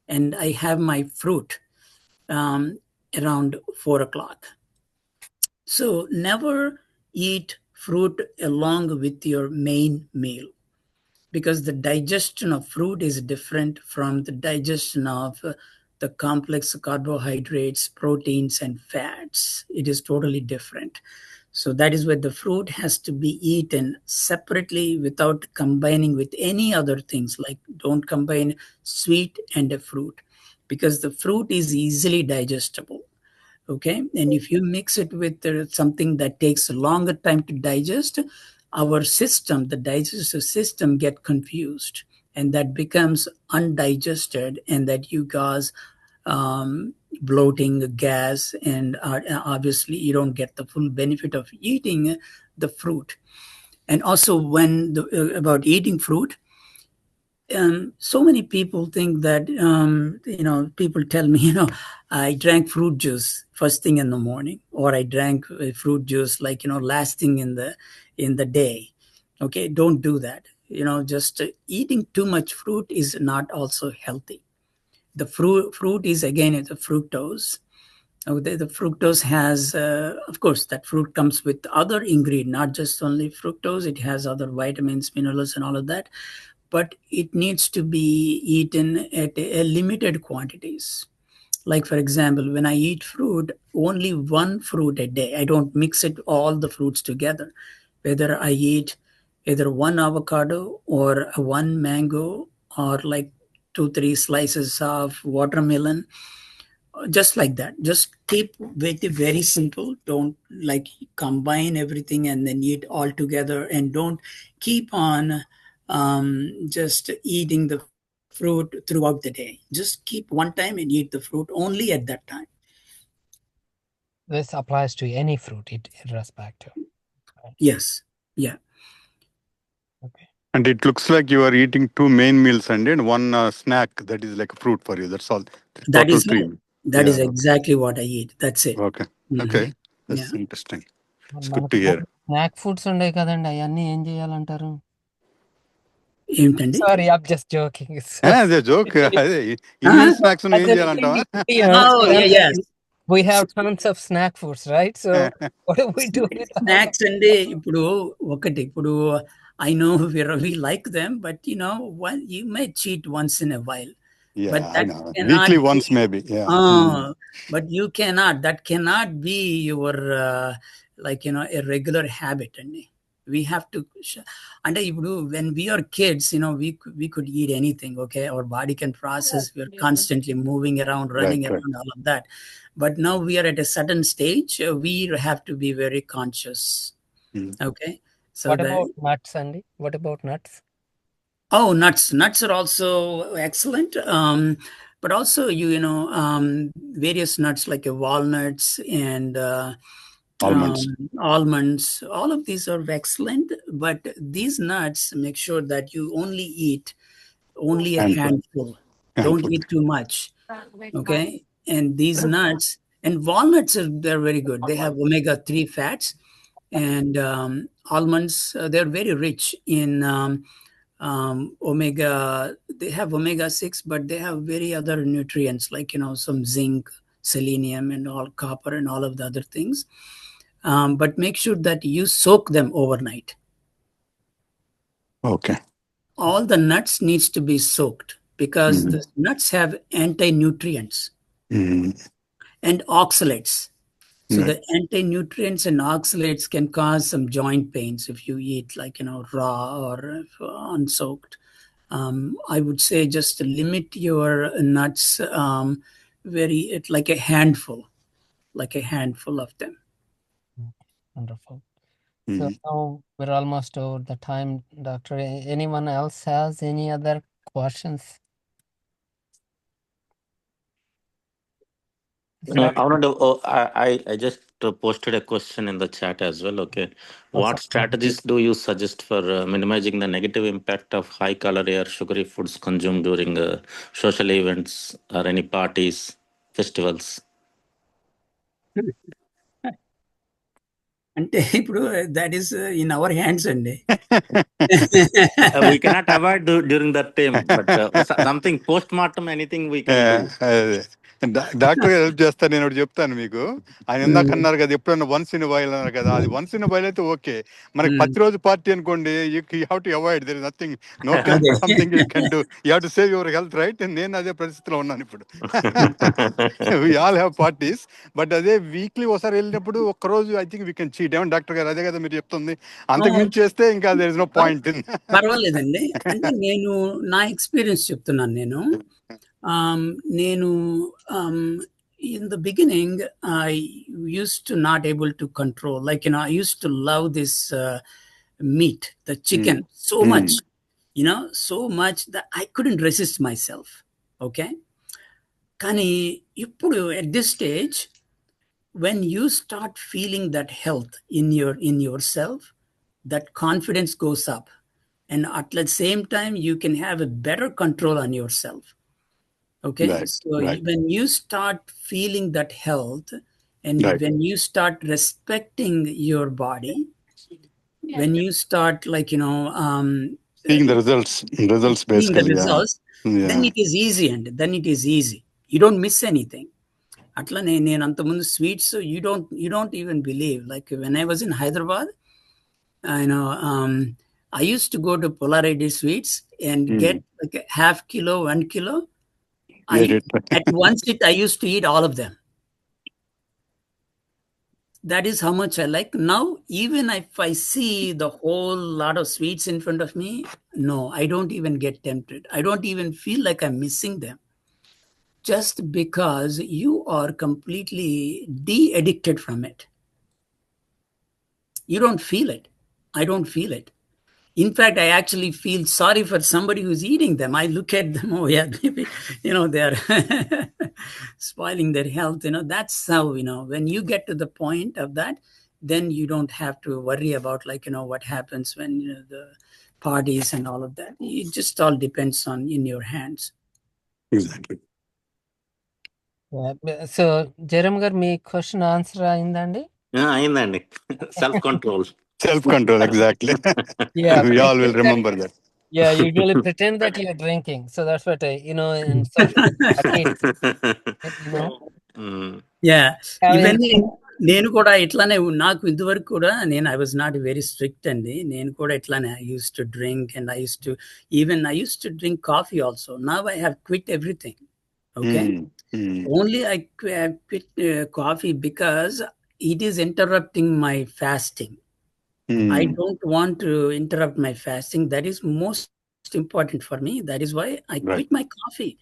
And I have my fruit around 4 o'clock. So never eat fruit along with your main meal, because the digestion of fruit is different from the digestion of the complex carbohydrates, proteins, and fats. It is totally different. So that is why the fruit has to be eaten separately without combining with any other things. Like, don't combine sweet and a fruit, because the fruit is easily digestible. Okay, and if you mix it with something that takes a longer time to digest, our system, the digestive system, get confused, and that becomes undigested, and that you cause bloating, gas, and obviously you don't get the full benefit of eating the fruit. And also, when about eating fruit, so many people think that people tell me, I drank fruit juice first thing in the morning, or I drank fruit juice, like, last thing in the day. Okay, don't do that. Just eating too much fruit is not also healthy. The fruit is, again, it's a fructose. The fructose has, of course, that fruit comes with other ingredient, not just only fructose. It has other vitamins, minerals, and all of that. But it needs to be eaten at a limited quantities. Like, for example, when I eat fruit, only one fruit a day. I don't mix it all the fruits together. Whether I eat either one avocado or one mango, or like 2 3 slices of watermelon, just like that. Just keep it very simple. Don't like combine everything and then eat all together, and don't keep on just eating the fruit throughout the day. Just keep one time and eat the fruit only at that time. This applies to any fruit, irrespective. Right? Yes. Yeah. Okay. And it looks like you are eating 2 main meals and then one snack that is like a fruit for you. That's all. That Total is three. that is Yeah. exactly what I eat. That's it. Okay. Mhm. Okay. Yeah. That's interesting. It's good మనకు to hear. Snack foods ఉండే కదండి, అవన్నీ ఏం చేయాలంటారు? ఏంటండి? Sorry, I'm just joking. So అదే joke. అదే Huh? Evening snacks as ఏం a చేయాలంటావా? Indians, Oh, yeah, yes. we have tons of snack foods, right? So what do we do with all of snacks అంటే ఇప్పుడు I know we like them, but you may cheat once in a while, but Yeah, I that know. cannot Weekly be. once maybe. Yeah. Mm. But that cannot be your a regular habit. And we have to and when we are kids, we could eat anything. Okay, our body can process. We're constantly moving around, running Right. around, all of that. But now we are at a certain stage. We have to be very conscious. Mm. Okay, so What about nuts, Andy? What about nuts? nuts are also excellent. But also various nuts like walnuts and Almonds. almonds. All of these are excellent. But these nuts, make sure that you only eat only a Handful. handful. Don't eat too much. Okay, and these nuts and walnuts they're very good. They have omega-3 fats, and almonds, they're very rich in omega. They have omega-6, but they have very other nutrients, like some zinc, selenium, and all, copper, and all of the other things. But make sure that you soak them overnight. Okay. All the nuts needs to be soaked, because Mm. the nuts have anti-nutrients Mm. and oxalates. So Right. the anti-nutrients and oxalates can cause some joint pains if you eat raw or unsoaked. I would say just limit your nuts, like a handful of them. Wonderful. Mm. So now we're almost over the time, Doctor. Anyone else has any other questions? I just posted a question in the chat as well. Okay, what strategies do you suggest for minimizing the negative impact of high calorie or sugary foods consumed during social events or any parties, festivals? అంటే ఇప్పుడు that is in our hands అండి. We cannot avoid during that time, but something post mortem, anything we can do. Doctor గారు help చేస్తారు. నేను ఒకటి చెప్తాను మీకు. ఆయన ఇందాక అన్నారు కదా, ఎప్పుడన్నా వన్స్ ఇన్ వైల్ అన్నారు కదా, అది వన్స్ ఇన్ వైల్ అయితే ఓకే. మనకి ప్రతిరోజు పార్టీ అనుకోండి, you have to avoid. There is nothing, no something you can do. You have to save your health, right? నేను అదే పరిస్థితిలో ఉన్నాను ఇప్పుడు. We all have parties, but అదే వీక్లీ ఒకసారి వెళ్ళినప్పుడు ఒక్కరోజు I think we can cheat. ఏమన్నా డాక్టర్ గారు? అదే కదా మీరు చెప్తుంది. అంతకు మించి చేస్తే ఇంకా దర్ ఇస్ నో పాయింట్. పర్వాలేదండి. అంటే నేను నా ఎక్స్పీరియన్స్ చెప్తున్నాను. నేను in the beginning I used to not able to control, like, I used to love this meat, the chicken, so much, so much that I couldn't resist myself. Okay, కానీ ఇప్పుడు at this stage, when you start feeling that health in yourself, that confidence goes up, and at the same time you can have a better control on yourself. Okay, Right, so right. when you start feeling that health, and Right. when you start respecting your body, when you start, like, Seeing the results seeing the basically. results, then Yeah. it is easy, and then it is easy. You don't miss anything. అట్లనే నేను అంతకుముందు sweets you don't even believe, like, when I was in Hyderabad, I used to go to Polarity Sweets and get like a half kilo, 1 kilo. At one sit I used to eat all of them. That is how much I like. Now, even if I see the whole lot of sweets in front of me, no, I don't even get tempted. I don't even feel like I'm missing them. Just because you are completely de-addicted from it. You don't feel it. I don't feel it. In fact, I actually feel sorry for somebody who's eating them. I look at them, oh yeah, maybe, they're spoiling their health. That's how, when you get to the point of that, then you don't have to worry about, like, what happens when, the parties and all of that. It just all depends on in your hands. Exactly. So Jayaram గారు, మీ question answer అయిందండి? అయిందండి. Self control. Self control, exactly. Yeah, We all will remember that. Yeah, usually pretend that you're drinking. So that's what in social parties, Yeah, having నేను కూడా ఇట్లానే, నాకు ఇదివరకు కూడా I was not very strict అండి. నేను కూడా ఇట్లానే I used to drink, and I used to drink coffee also. Now I have quit everything. Okay, only I quit coffee because it is interrupting my fasting. I don't want to interrupt my fasting. That is most important for me. That is why I quit my coffee.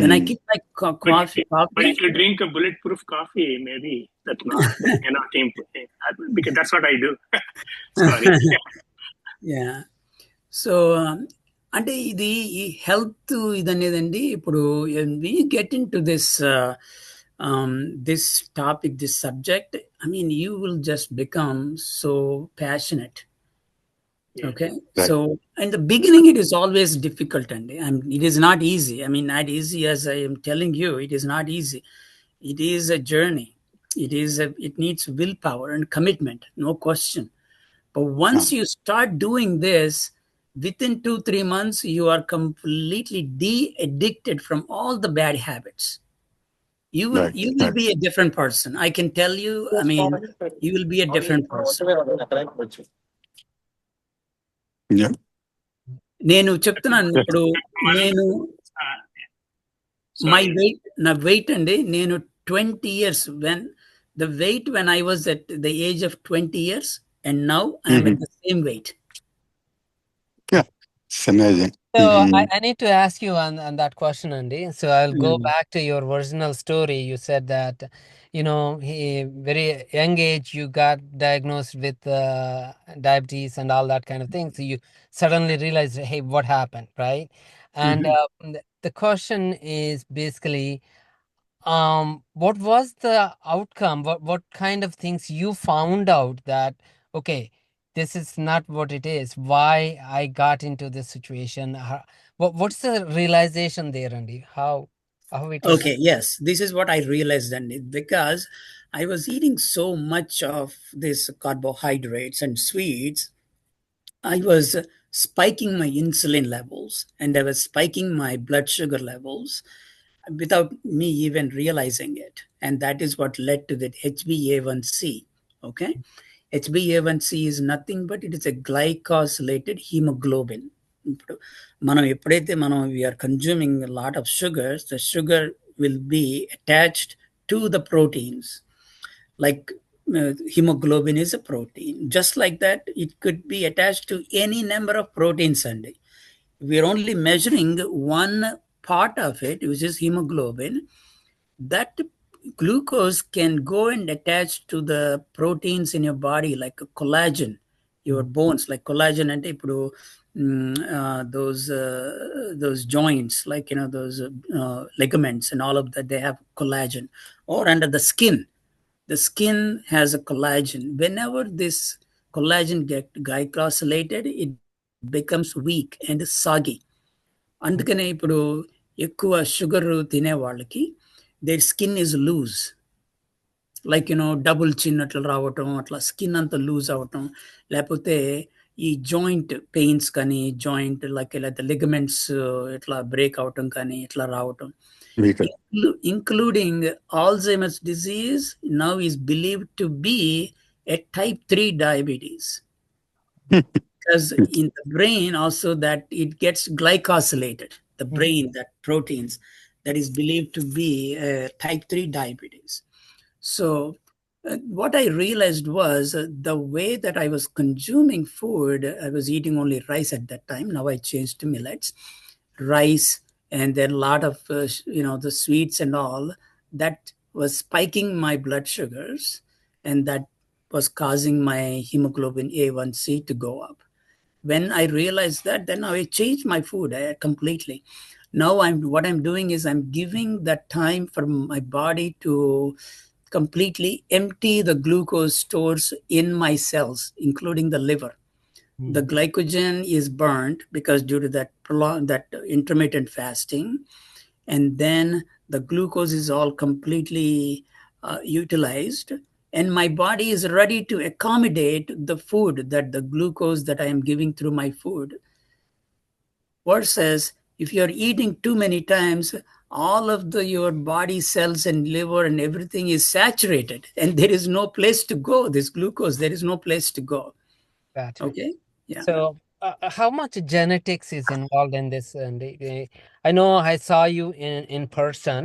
When I quit my coffee. But if you drink a bulletproof coffee, maybe that's not because that's what I do. Sorry. Yeah. So, అంటే ఇది ఈ health ఇది అనేదండి, ఇప్పుడు we get into this this topic, this subject, I mean, you will just become so passionate. Okay, right. So in the beginning it is always difficult, and it is not easy. I mean, not easy as I am telling you. It is not easy. It is a journey. It needs willpower and commitment, no question. But once you start doing this, within 2-3 months, you are completely de-addicted from all the bad habits. You will be a different person. I can tell you. I mean, you will be a different person. Yeah. నేను చెప్తున్నాను ఇప్పుడు, నా weight అండి, నేను 20 years, when I was at the age of 20 years, and now I am at the same weight. Yeah, it's amazing. So I need to ask you on that question, Andy. So I'll go back to your original story. You said that, very young age, you got diagnosed with diabetes and all that kind of thing. So you suddenly realized, hey, what happened, right? And the question is basically, what was the outcome? What kind of things you found out that, okay, this is not what it is, why I got into this situation? What's the realization there, Andy? How it is? Okay, yes, this is what I realized, Andy, because I was eating so much of this carbohydrates and sweets. I was spiking my insulin levels, and I was spiking my blood sugar levels. without me even realizing it. And that is what led to the HbA1c. Okay. HbA1c is nothing but it is a glycosylated hemoglobin. మనం ఎప్పుడైతే we are consuming a lot of sugars, the sugar will be attached to the proteins. Like hemoglobin is a protein. Just like that, it could be attached to any number of proteins. And we're only measuring one part of it, which is hemoglobin. That glucose can go and attach to the proteins in your body, like collagen, your bones, like collagen, and those joints, like those ligaments and all of that, they have collagen. Or under the skin, the skin has a collagen. Whenever this collagen get glycosylated, it becomes weak and soggy. అందుకనే ఇప్పుడు ఎక్కువ sugar తినే వాళ్ళకి their skin is loose, like double chin అట్లా రావటం, అట్లా skin అంతా loose అవటం, లేకపోతే ఈ జాయింట్ పెయిన్స్ కానీ, జాయింట్ లేకపోతే లిగమెంట్స్ ఇట్లా బ్రేక్ అవటం కానీ ఇట్లా రావటం, including Alzheimer's disease now is believed to be a type 3 diabetes. Because in the brain also that it gets glycosylated, the brain, that proteins, that is believed to be type 3 diabetes. So what I realized was the way that I was consuming food, I was eating only rice at that time. Now I changed to millets, rice, and then a lot of the sweets and all that was spiking my blood sugars, and that was causing my hemoglobin A1c to go up. When I realized that, then I changed my food completely. Now what I'm doing is I'm giving that time for my body to completely empty the glucose stores in my cells, including the liver. The glycogen is burnt because due to that intermittent fasting, and then the glucose is all completely utilized, and my body is ready to accommodate the food, that the glucose that I am giving through my food. Versus if you're eating too many times, all of your body cells and liver and everything is saturated, and there is no place to go. This glucose, there is no place to go. Got it. Okay. Yeah. So how much genetics is involved in this? And I know I saw you in person,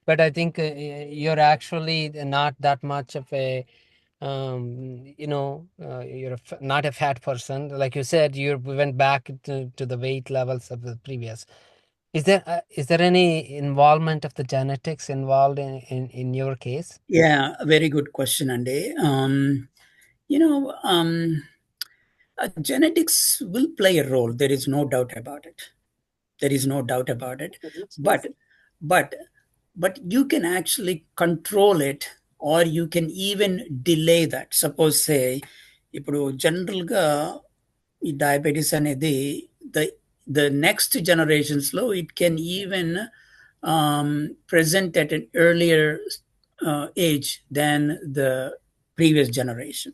but I think you're actually not that much of a you're not a fat person. Like you said, you went back to the weight levels of the previous. Is there any involvement of the genetics involved in your case? Yeah, very good question, Andy. Genetics will play a role. There is no doubt about it. There is no doubt about it. But you can actually control it, or you can even delay that. Suppose say, ఇప్పుడు జనరల్గా ఈ diabetes అనేది the next generations లో it can even present at an earlier age than the previous generation.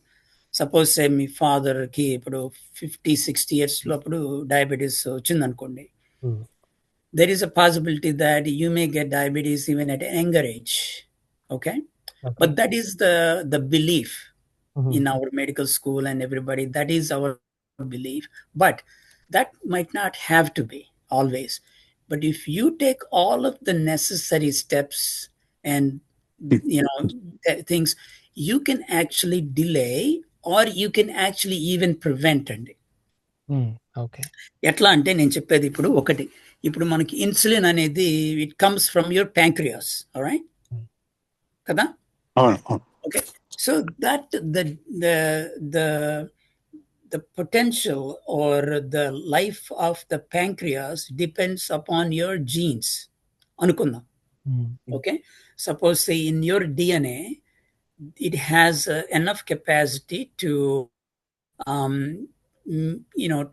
Suppose say మీ ఫాదర్కి ఇప్పుడు 50-60 years అప్పుడు diabetes వచ్చిందనుకోండి, there is a possibility that you may get diabetes even at a younger age. Okay. But that is the belief in our medical school and everybody. That is our belief. But that might not have to be always. But if you take all of the necessary steps and things, you can actually delay, or you can actually even prevent it. Okay. ఎట్లా అంటే నేను చెప్పేది ఇప్పుడు ఒకటి, ఇప్పుడు మనకి insulin అనేది it comes from your pancreas, right కదా? Okay. So that the potential or the life of the pancreas depends upon your genes. అనుకుందాం. Okay. Suppose say in your DNA, it has enough capacity to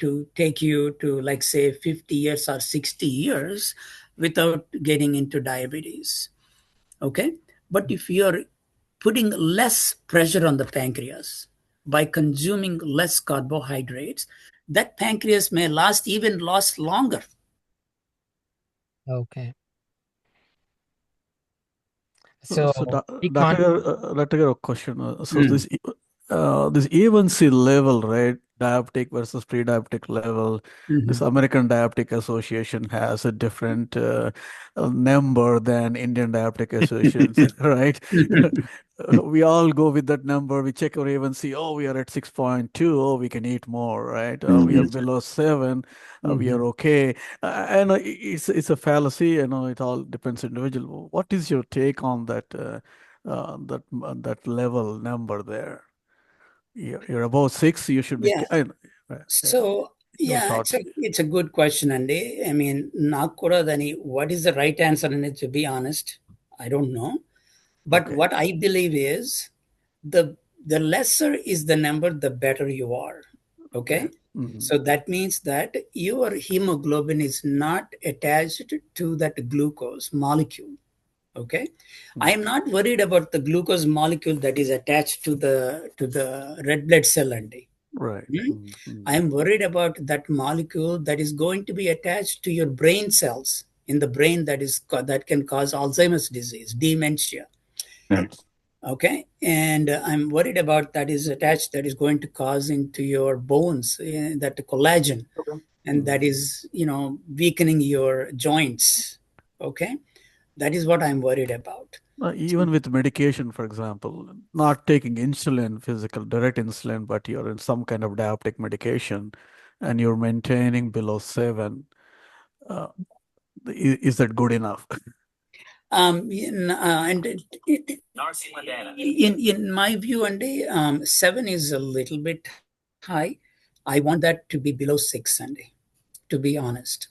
to take you to, like say, 50 years or 60 years without getting into diabetes. Okay. But if you're putting less pressure on the pancreas by consuming less carbohydrates, that pancreas may last longer. Okay. So we can't. Doctor, a question. This this A1C level, right? Diabetic versus pre-diabetic level. This American Diabetic Association has a different number than Indian Diabetic Association, right? We all go with that number. We check our A1C. Oh, we are at 6.2. Oh, we can eat more, right? We are below 7. We are okay. And it's a fallacy. You know, it all depends individual. What is your take on that that level number there? You're above 6. You should be. Yeah. So yeah, it's a good question, Andy. I mean, what is the right answer in it? To be honest, I don't know. But what I believe is the lesser is the number, the better you are. Okay. So that means that your hemoglobin is not attached to that glucose molecule. Okay. I am not worried about the glucose molecule that is attached to the red blood cell, Andy. Right. I am worried about that molecule that is going to be attached to your brain cells in the brain that can cause Alzheimer's disease, dementia. Okay, and I'm worried about that is attached, that is going to cause into your bones, that collagen, and that is weakening your joints. Okay, that is what I'm worried about. Even with medication, for example, not taking insulin, physical direct insulin, but you're in some kind of diabetic medication, and you're maintaining below 7. Is that good enough? In my view, Andy, 7 is a little bit high. I want that to be below 6, Andy, to be honest.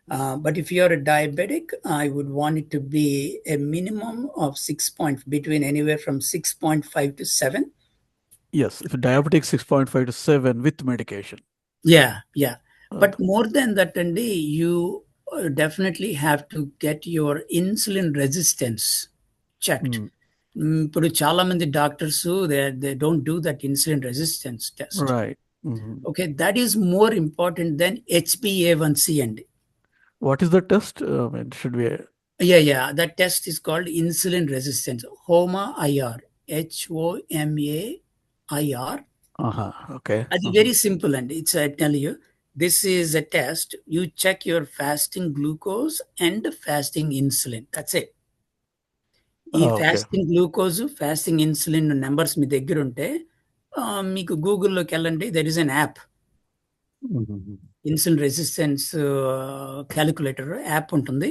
But if you're a diabetic, I would want it to be a minimum of 6 point, between anywhere from 6.5 to 7. Yes, if a diabetic, 6.5 to 7 with medication. Yeah. But more than that, Andy, you definitely have to get your insulin resistance checked. But చాలా మంది doctors they don't do that insulin resistance test. Right. Okay, that is more important than HbA1c, Andy. What is the test? Should we? Yeah. That test is called insulin resistance. HOMA-IR. HOMA-IR. Okay. That's very simple, and I tell you, this is a test. You check your fasting glucose and fasting insulin. That's it. Fasting glucose, fasting insulin numbers మీ దగ్గర ఉంటే మీకు గూగుల్లోకి వెళ్ళండి. There is an app, insulin resistance calculator app ఉంటుంది.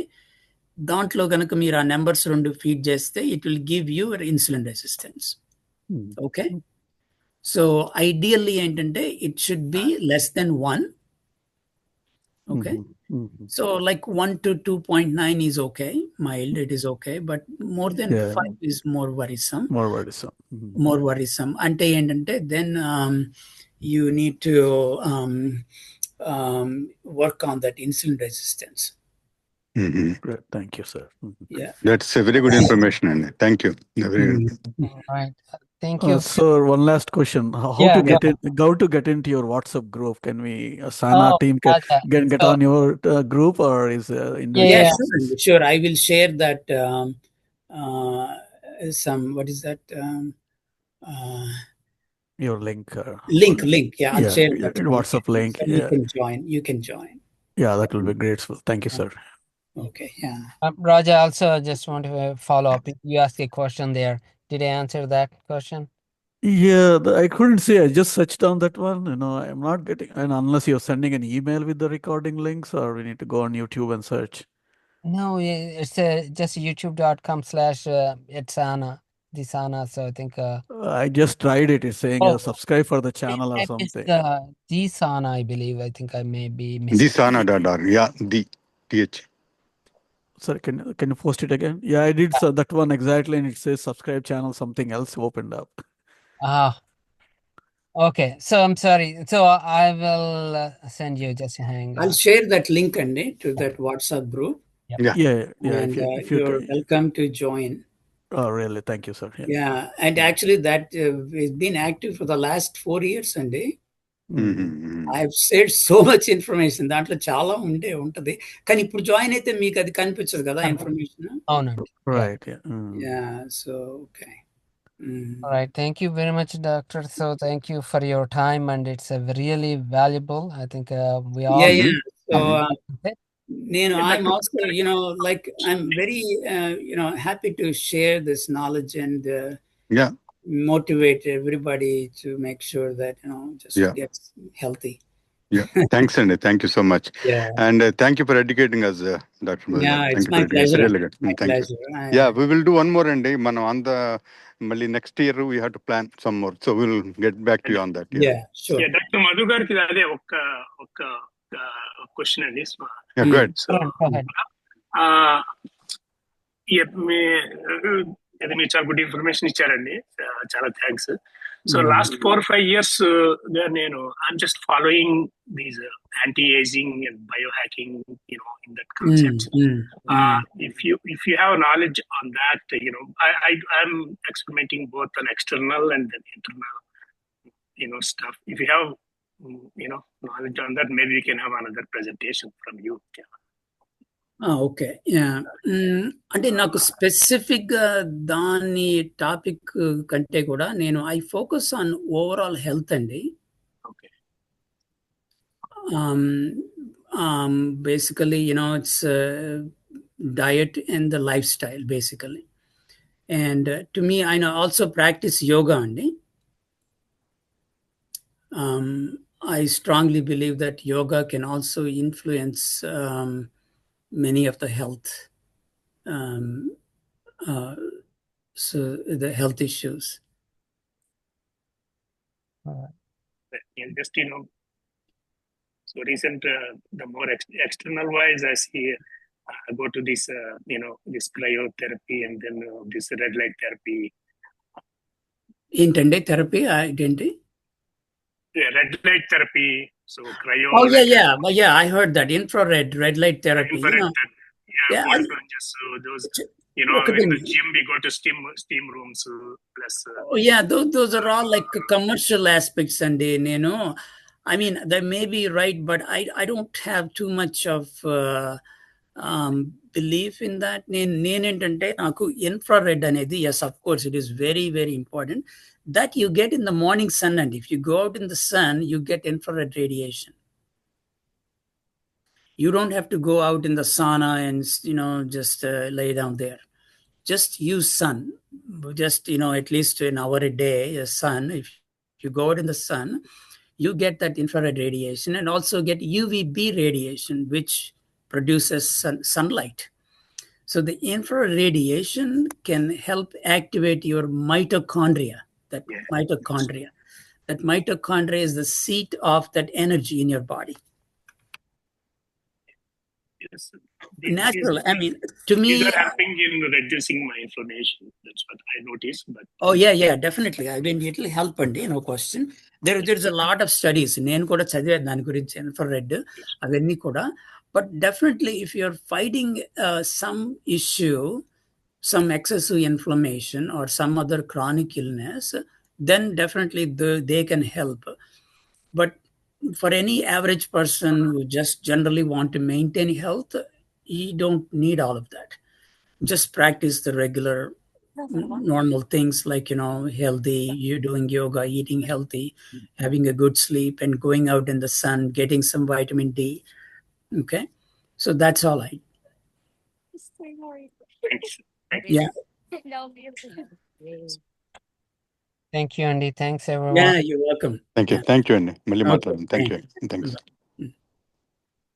దాంట్లో కనుక మీరు ఆ నెంబర్స్ 2 ఫీడ్ చేస్తే it will give your insulin resistance. Okay, so ideally ఏంటంటే it should be less than 1. Okay, so like 1 to 2.9 is okay, mild, it is okay, but more than 5 is more worrisome. More worrisome. Ante endante then you need to work on that insulin resistance. Great. Thank you, sir. Yeah, that's a very good information, and thank you. Very good. Right. Thank you. Sir, one last question. How to get into your WhatsApp group? Can we, SAANA team, get on your group, or is individual? Sure. I will share that what is that? Your link. Link. Yeah, I'll share that. WhatsApp link. So you can join. Yeah, that will be grateful. Thank you, sir. Okay, yeah. Raja, also just want to follow up. You asked a question there. Did I answer that question? Yeah, I couldn't say. I just searched on that one. I'm not getting, and unless you're sending an email with the recording links, or we need to go on YouTube and search. No, it's just youtube.com/it's SAANA, the SAANA. So I think I just tried it. It's saying subscribe for the channel or something. The SAANA, I believe. I think I may be missing. The SAANA.org. Yeah, the TH. Sir, can you post it again? Yeah, I did that one exactly, and it says subscribe channel. Something else opened up. Okay. So I'm sorry. So I will send you. Just hang. I'll share that link, Andy, to that WhatsApp group. Yeah. And you're welcome to join. Oh, really? Thank you, sir. Yeah, and actually that has been active for the last 4 years, Andy. I've said so much information. దాంట్లో చాలా ఉంటది కానీ ఇప్పుడు join అయితే మీకు అది కనిపించదు కదా ఇన్ఫర్మేషన్. అవునండి. Right. Yeah. So okay. All right. Thank you very much, Doctor. So thank you for your time, and it's really valuable. I think we all. Yeah. So Okay. I'm also, like I'm very, happy to share this knowledge and motivate everybody to make sure that just gets healthy. Yeah. Thanks, Andy. Thank you so much. Yeah. And thank you for educating us, Dr. Madhu. Yeah, Thank it's you my for educating us. pleasure. Really good. My Thank pleasure. you. Yeah, we will do one more, Andy. Manam on the next year we have to plan some more, so we'll get back to you on that. Yeah, sure. Yeah, Dr. Madhu gariki ade oka question andi. Yeah, go ahead. Go ahead. మీరు చాలా good information ఇచ్చారండి, చాలా thanks. So last 4-5 years గా నేను I'm just following these anti ageing and bio hacking, in that concept. If you have knowledge on that, I'm experimenting both on external and then internal, stuff. If you have, knowledge on that, maybe we can have another presentation from you. Okay. అంటే నాకు స్పెసిఫిక్గా దాని topic కంటే కూడా I focus on overall health అండి. Basically, it's diet and the lifestyle, basically. And to me, I also practice yoga andy. I strongly believe that yoga can also influence many of the health, so the health issues. Just so recent, the more external wise, I see go to this this cryotherapy and then this red light therapy. ఏంటండి therapy? ఏంటి? Red light therapy. So cryo. Oh yeah. I heard that infrared red light therapy. Infrared just those. In the gym we go to steam rooms plus. Those are all like commercial aspects, and I mean they may be right, but I don't have too much of belief in that. నేనేంటంటే నాకు infrared అనేది, yes, of course it is very very important that you get in the morning sun, and if you go out in the sun you get infrared radiation. You don't have to go out in the sauna and just lay down there. Just use sun, just at least an hour a day, sun. If you go out in the sun, you get that infrared radiation, and also get UVB radiation, which produces sunlight. So the infrared radiation can help activate your mitochondria. That mitochondria is the seat of that energy in your body. Yes. Natural. I mean, to me, these are helping in reducing my inflammation. That's what I noticed. But yeah, definitely. I mean, it will help, and no question. There's a lot of studies. నేను కూడా చదివాను దాని గురించి, infrared అవన్నీ కూడా. But definitely, if you're fighting some issue, some excessive inflammation or some other chronic illness, then definitely they can help. But for any average person who just generally want to maintain health, you don't need all of that. Just practice the regular normal things like healthy, you're doing yoga, eating healthy, having a good sleep, and going out in the sun, getting some vitamin D. Okay, so that's all I. thanks. Yeah. Thank you, Andy. Thanks, everyone. Yeah, you're welcome. Thank you, Andy. Malli maatladam. Thank you. Thanks.